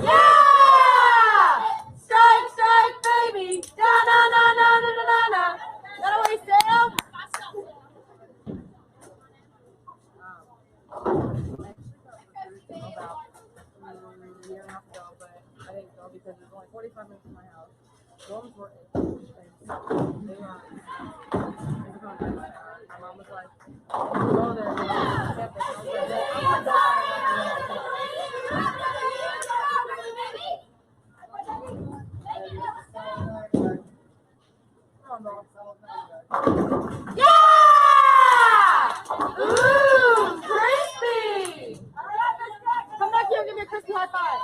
Yeah! Strike, strike, baby! Da na na na na na na na. That away, Sam. A year and a half ago, but I didn't go because it was only 45 minutes from my house. Dorms were they were my mom was like, go there, campus. I was like, well, I'm gonna go Yeah! Ooh, crispy! Come back here and give me a crispy high five.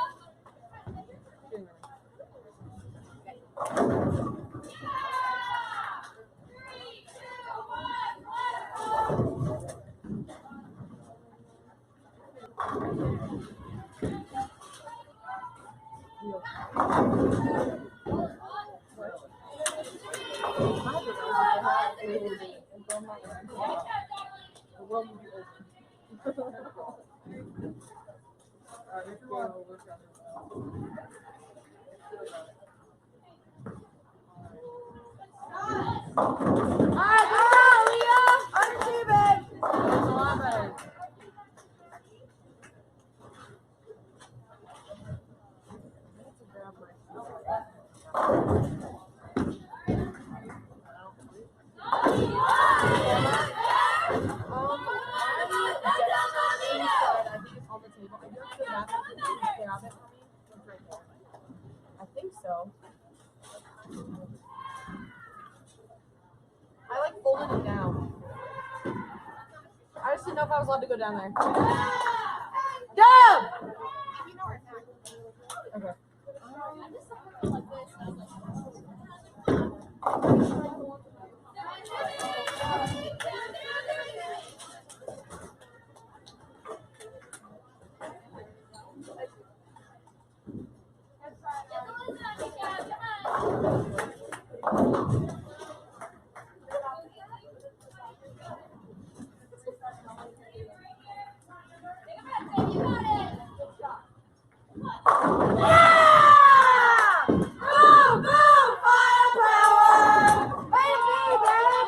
Alright, Leah! Underachieving! I think so. I like folded it down. I just didn't know if I was allowed to go down there. Down! Okay. Yeah! Boom, boom, firepower! Baby, baby!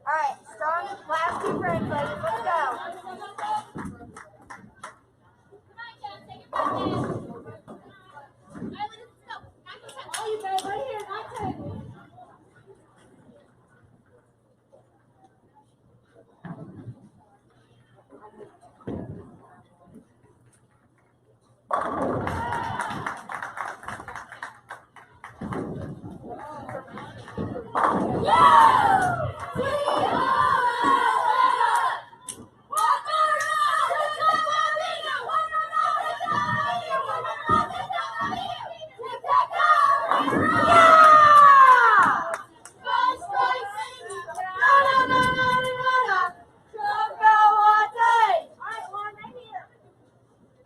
Alright, strong last 2 frames, ladies. Let's go. Oh, you better right here, not 10.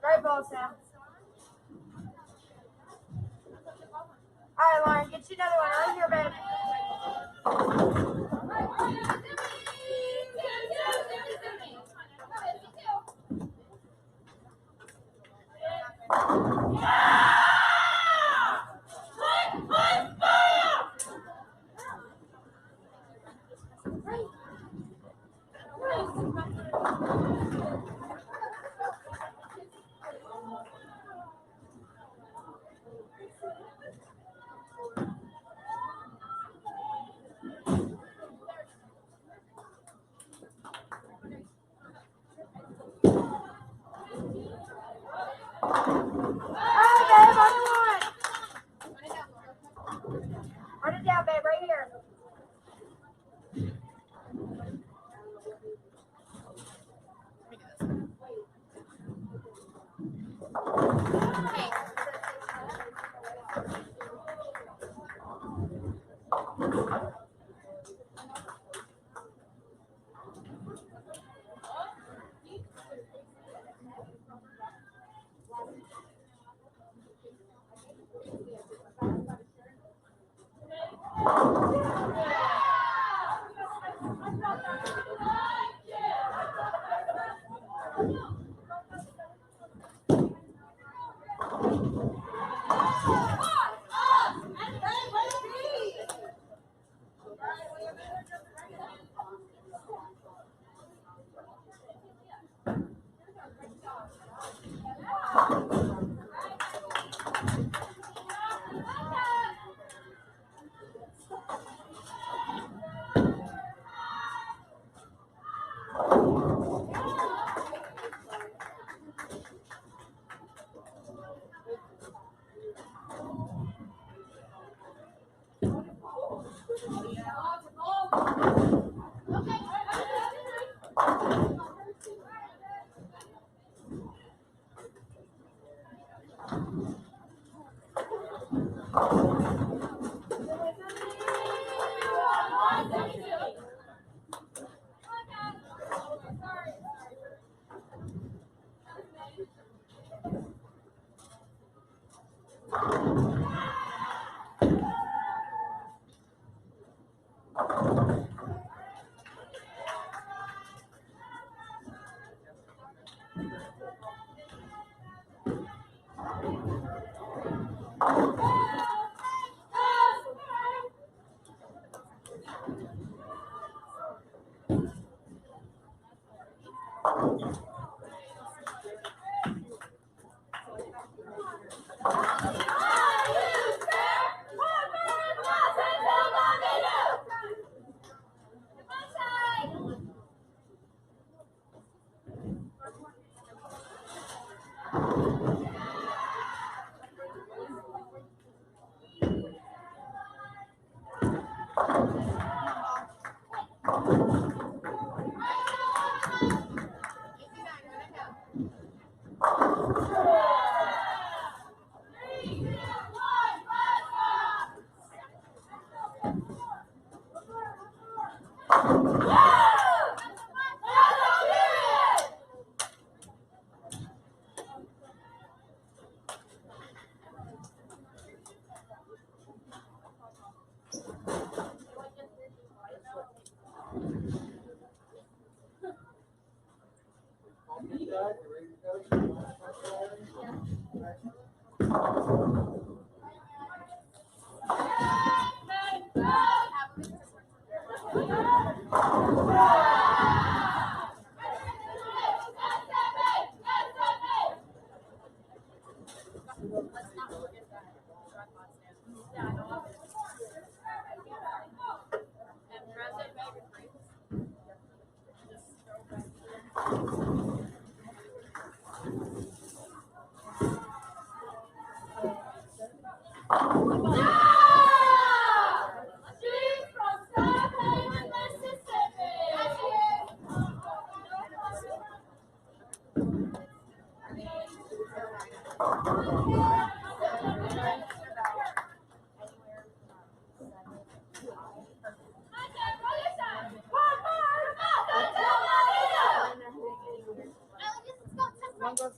Right ball, Sam. All right, Lauren, get you another one right here, babe. Run it down, babe, right here.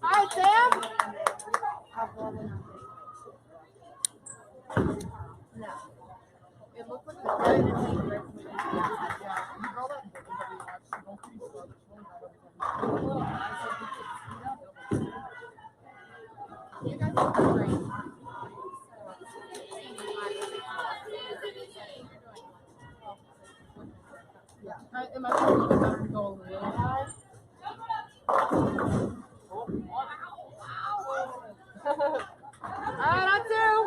All right, Sam. Sam? No. It looked like the girl that we watched, she goes pretty slow, but she won't You guys are great. Yeah. Am I better to go a little high? Not two.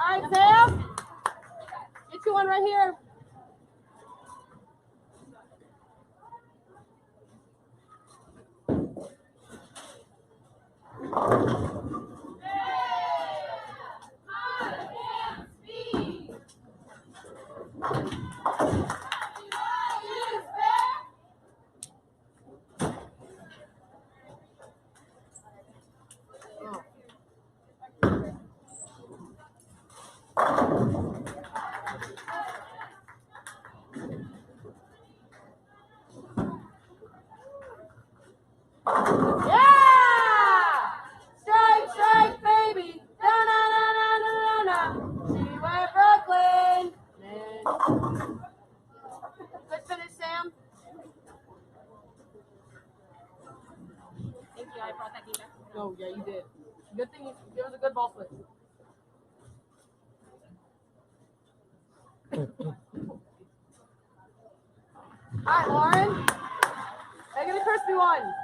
Alright, Sam. Get you one right here. Good finish, Sam. Thank you. I brought that game back. Oh, yeah, you did. Good thing it was a good ball switch. All right, Lauren. Make it a crispy one.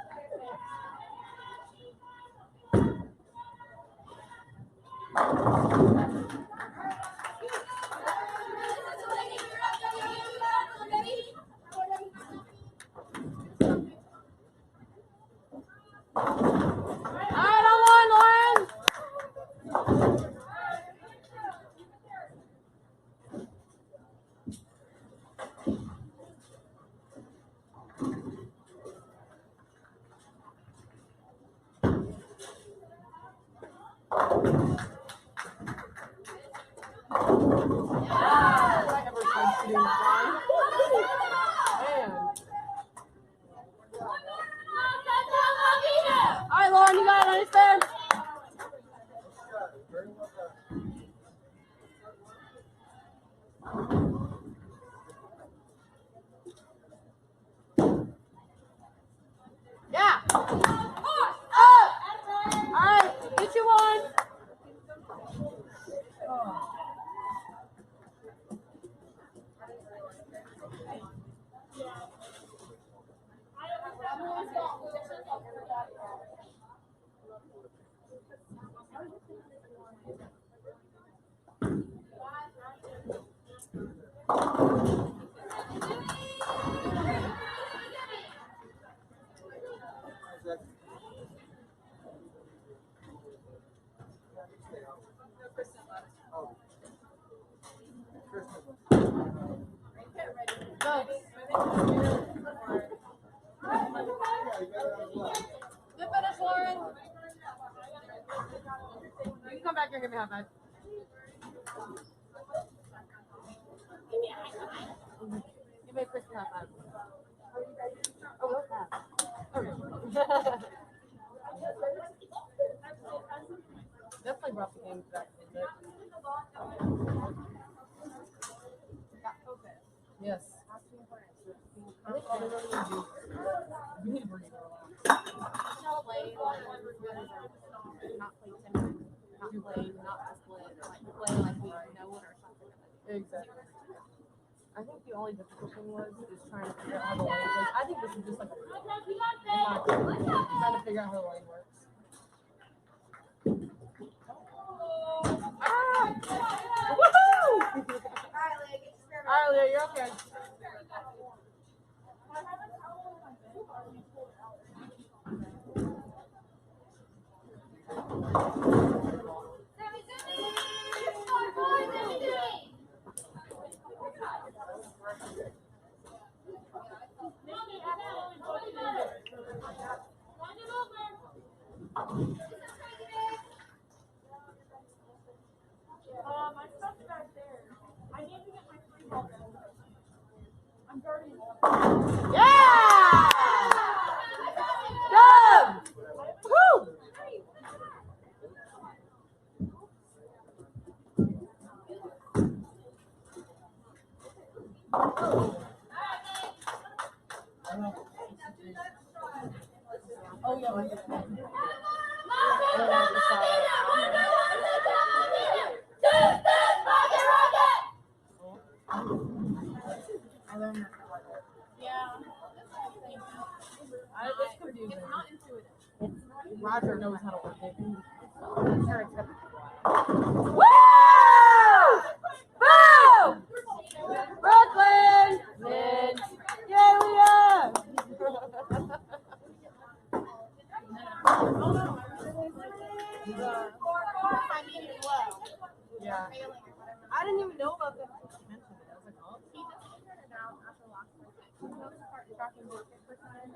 Alright, Lauren, you got it on his bed. Yeah. Alright, get you one. Good finish, Lauren. You can come back here and give me a high five. Give me a crispy high five. Oh, those have. Okay. Definitely brought the game back a bit. Yes. I think all the really do. You need to bring it around. Not play 10 minutes. Not play, not split. Like play like we know it or something. Exactly. I think the only difficult thing is trying to figure out how to lane. Like, I think this is just like a Trying to figure out how the lane works. Woohoo! Alright, Leah, you're okay. My stuff's back there. I need to get my free ball back. I'm guarding. Yeah! Good! Woo! Oh, yeah. It's confusing. It's not intuitive. Roger knows how to work it. I'm sure it's gonna be Woo! Boom! Brooklyn! Lynch! Yay, Leah! Yeah. I didn't even know about that. She mentioned it. I was like, oh. He just figured it out after last night. He knows to start tracking market for time.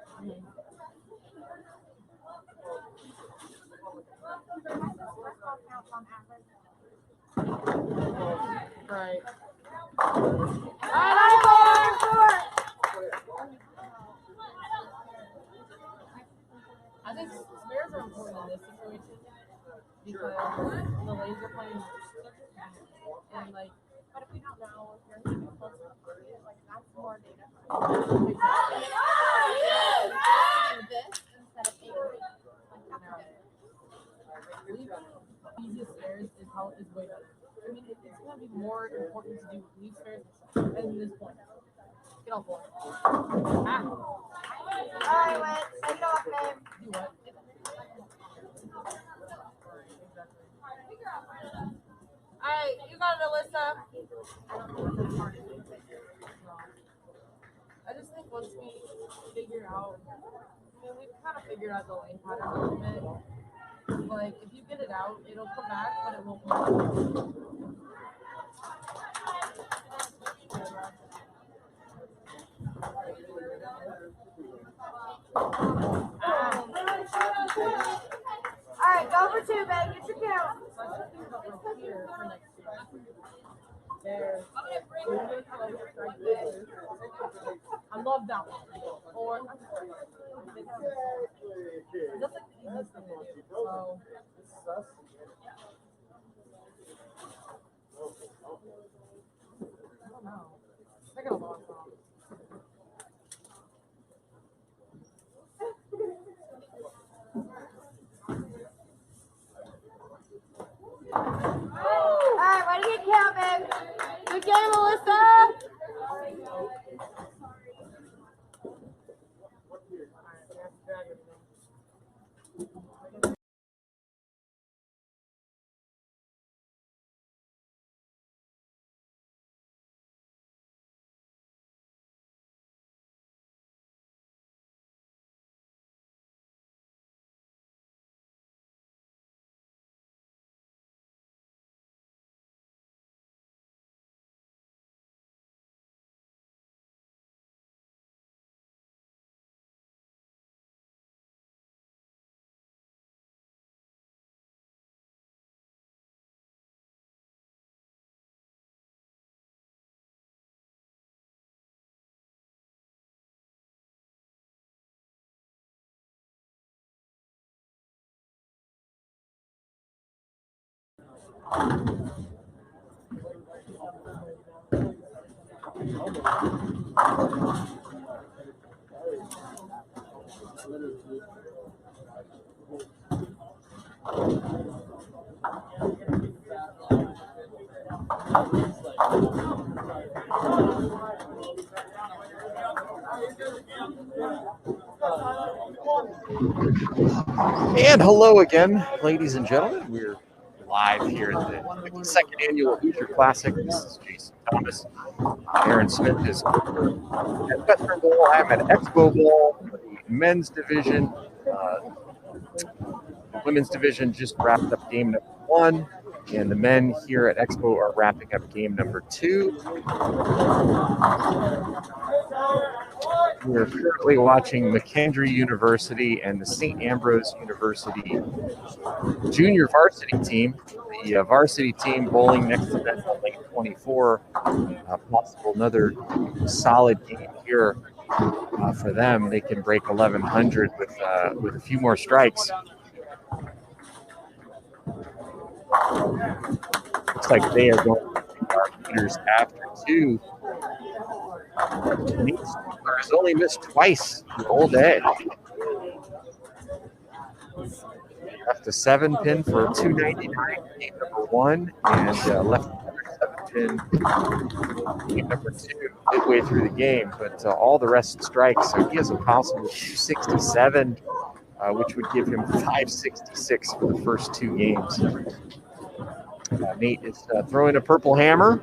Counts on average. Right. I think spares are important in this situation because the lanes are playing and like. But if we don't know if you're close to the market, like that's more data. This instead of 8. Easiest spares is how is way better. I mean, it's going to be more important to do lead spares at this point. Get off board. Alright, Wes, take it off, babe. Do what? Alright, you got it, Alyssa. I just think once we figure out, I mean, we've kind of figured out the lane pattern a little bit. Like, if you get it out, it'll come back, but it won't come back. Alright, go for 2, babe. Get your count. So I should think about right here for next year. There. I love that one. Or that's like the easiest thing to do. So I don't know. I got a long song. Alright, ready to get count, babe. Good game, Melissa. And hello again, ladies and gentlemen. We're live here at the second annual Hoosier Classic. This is Jason Thomas. Aaron Smith is at Western Bowl. I'm at Expo Bowl for the men's division. Women's division just wrapped up game number 1, and the men here at Expo are wrapping up game number 2. We're currently watching McKendree University and the St. Ambrose University junior varsity team. The varsity team bowling next to them on lane 24. Possible another solid game here for them. They can break 1100 with a few more strikes. Looks like they are going to be our leaders after 2. Nate Stubler has only missed twice the whole day. Left a 7-pin for a 299, game number 1, and left another 7-pin, game number 2, midway through the game. But all the rest strikes, so he has a possible 267, which would give him 566 for the first 2 games. Nate is throwing a purple hammer.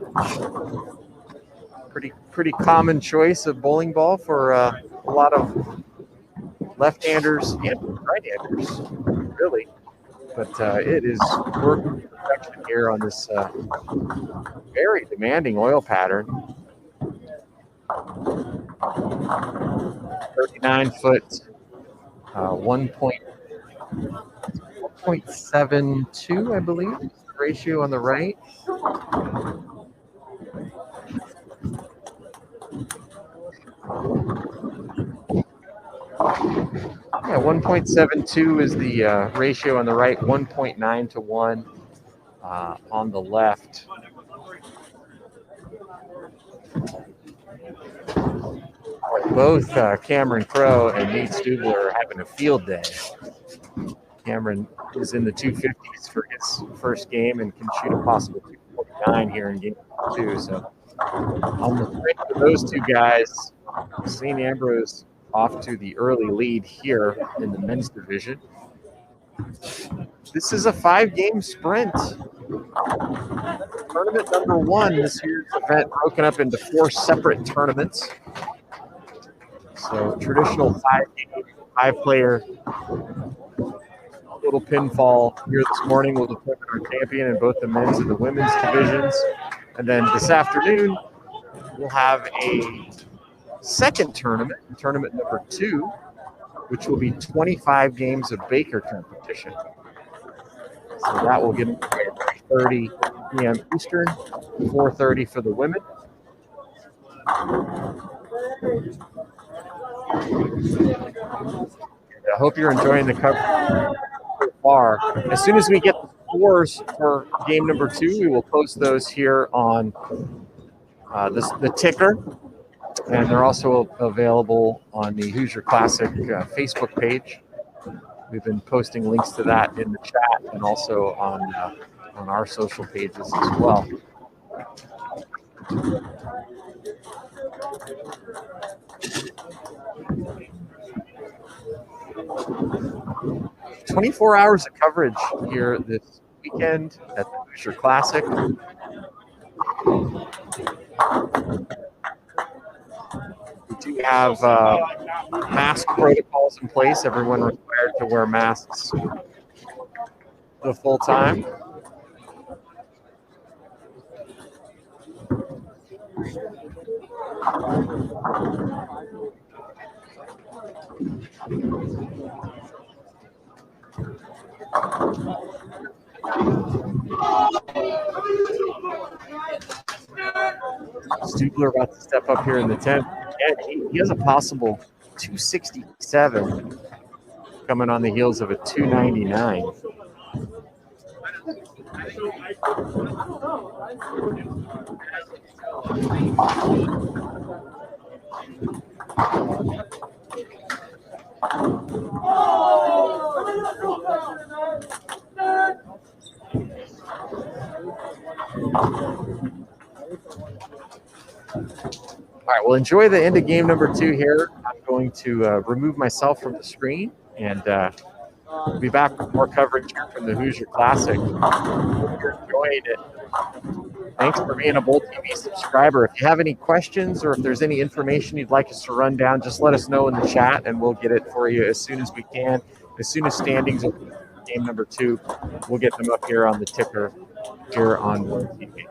Pretty common choice of bowling ball for a lot of left-handers and right-handers, really. But it is working perfection here on this very demanding oil pattern. 39-foot, 1.72, I believe, is the ratio on the right. Yeah, 1.72 is the ratio on the right, 1.9 to 1 on the left. Both Cameron Crowe and Nate Stubler are having a field day. Cameron is in the 250s for his first game and can shoot a possible 249 here in game 2. So on the strength of those two guys, St. Ambrose off to the early lead here in the men's division. This is a 5-game sprint. Tournament number 1 this year's event broken up into 4 separate tournaments. So traditional 5-game, 5-player little pinfall here this morning will determine our champion in both the men's and the women's divisions. And then this afternoon, we'll have a second tournament, tournament number 2, which will be 25 games of Baker competition. So that will get at 3:30 p.m. Eastern, 4:30 for the women. I hope you're enjoying the coverage so far. As soon as we get the scores for game number 2, we will post those here on the ticker. And they're also available on the Hoosier Classic Facebook page. We've been posting links to that in the chat and also on our social pages as well. "24 hours of coverage here this weekend at the Hoosier Classic. We do have mask protocols in place. Everyone required to wear masks the full time. Stubler about to step up here in the 10th. And he has a possible 267 coming on the heels of a 299. All right, well, enjoy the end of game number 2 here. I'm going to remove myself from the screen and We'll be back with more coverage here from the Hoosier Classic. Hope you're enjoying it. Thanks for being a Bowl TV subscriber. If you have any questions or if there's any information you'd like us to run down, just let us know in the chat and we'll get it for you as soon as we can. As soon as standings are game number 2, we'll get them up here on the ticker here on Bowl TV.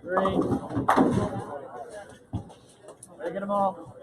Three. Get them all.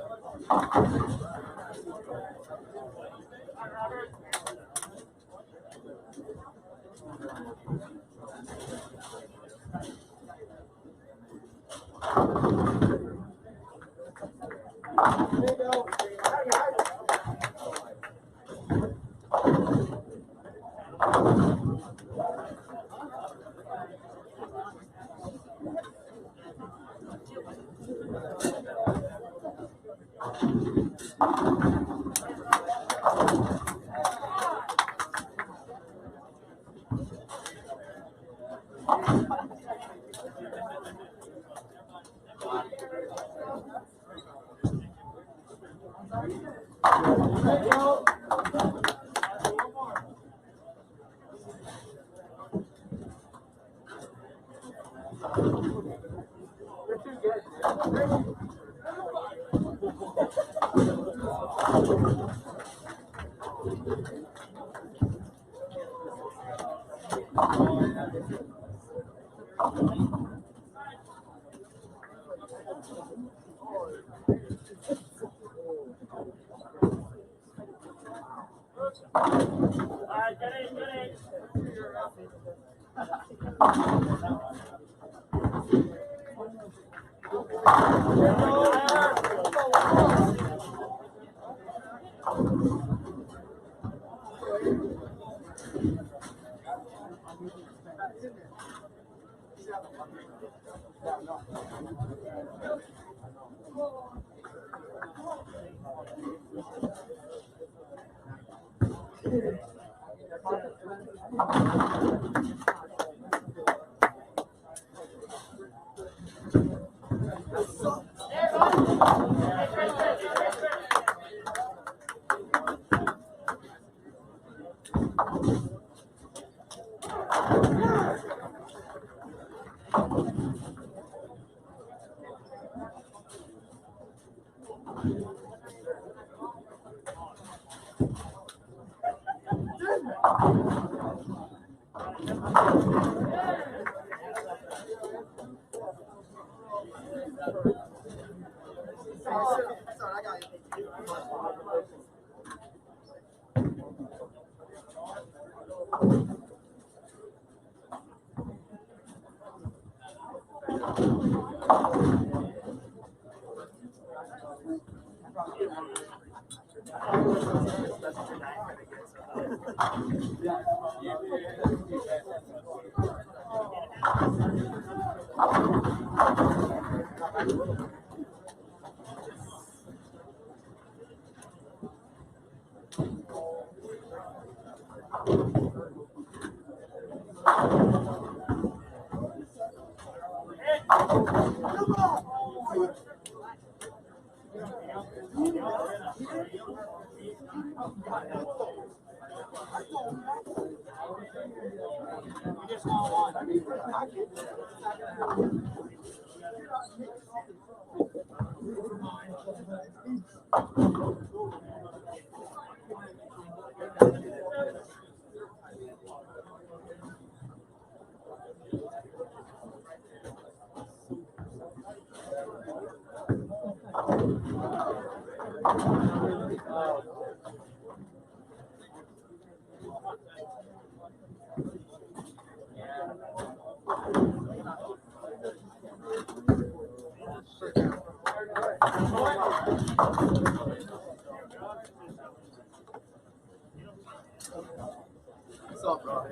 What's up, bro?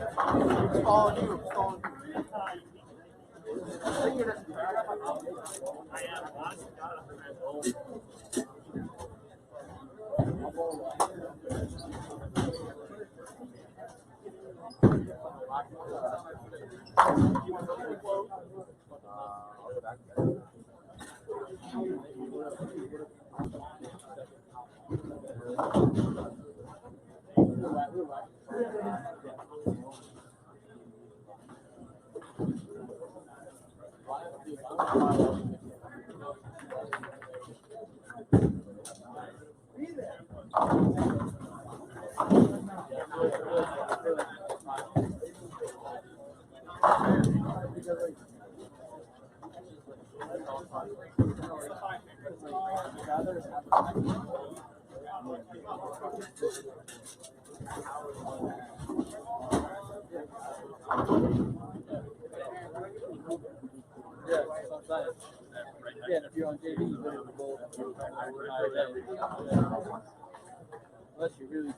It's all you. It's all you. Yeah, and if you're on JV, you literally go unless you really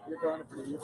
you're throwing it pretty good.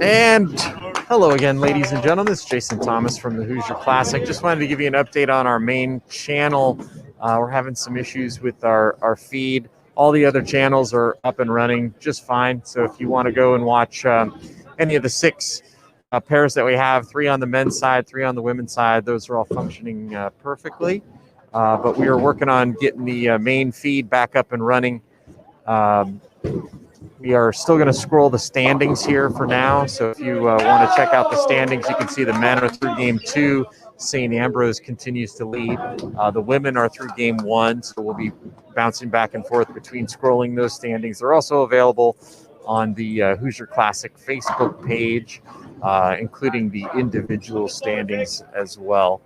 And hello again, ladies and gentlemen. It's Jason Thomas from the Hoosier Classic. Just wanted to give you an update on our main channel. We're having some issues with our feed. All the other channels are up and running just fine. So if you want to go and watch any of the 6 pairs that we have, 3 on the men's side, 3 on the women's side, those are all functioning perfectly. But we are working on getting the main feed back up and running. We are still going to scroll the standings here for now. So if you want to check out the standings, you can see the men are through game 2. St. Ambrose continues to lead. The women are through game 1. So we'll be bouncing back and forth between scrolling those standings. They're also available on the Hoosier Classic Facebook page, including the individual standings as well.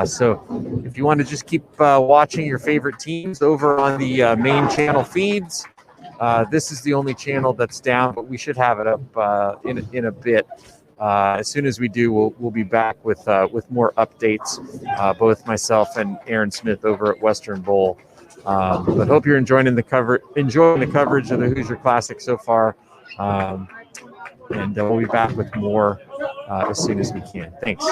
So if you want to just keep watching your favorite teams over on the main channel feeds, this is the only channel that's down, but we should have it up in a bit. As soon as we do, we'll be back with more updates, both myself and Aaron Smith over at Western Bowl. But hope you're enjoying the coverage of the Hoosier Classic so far. And we'll be back with more as soon as we can. Thanks.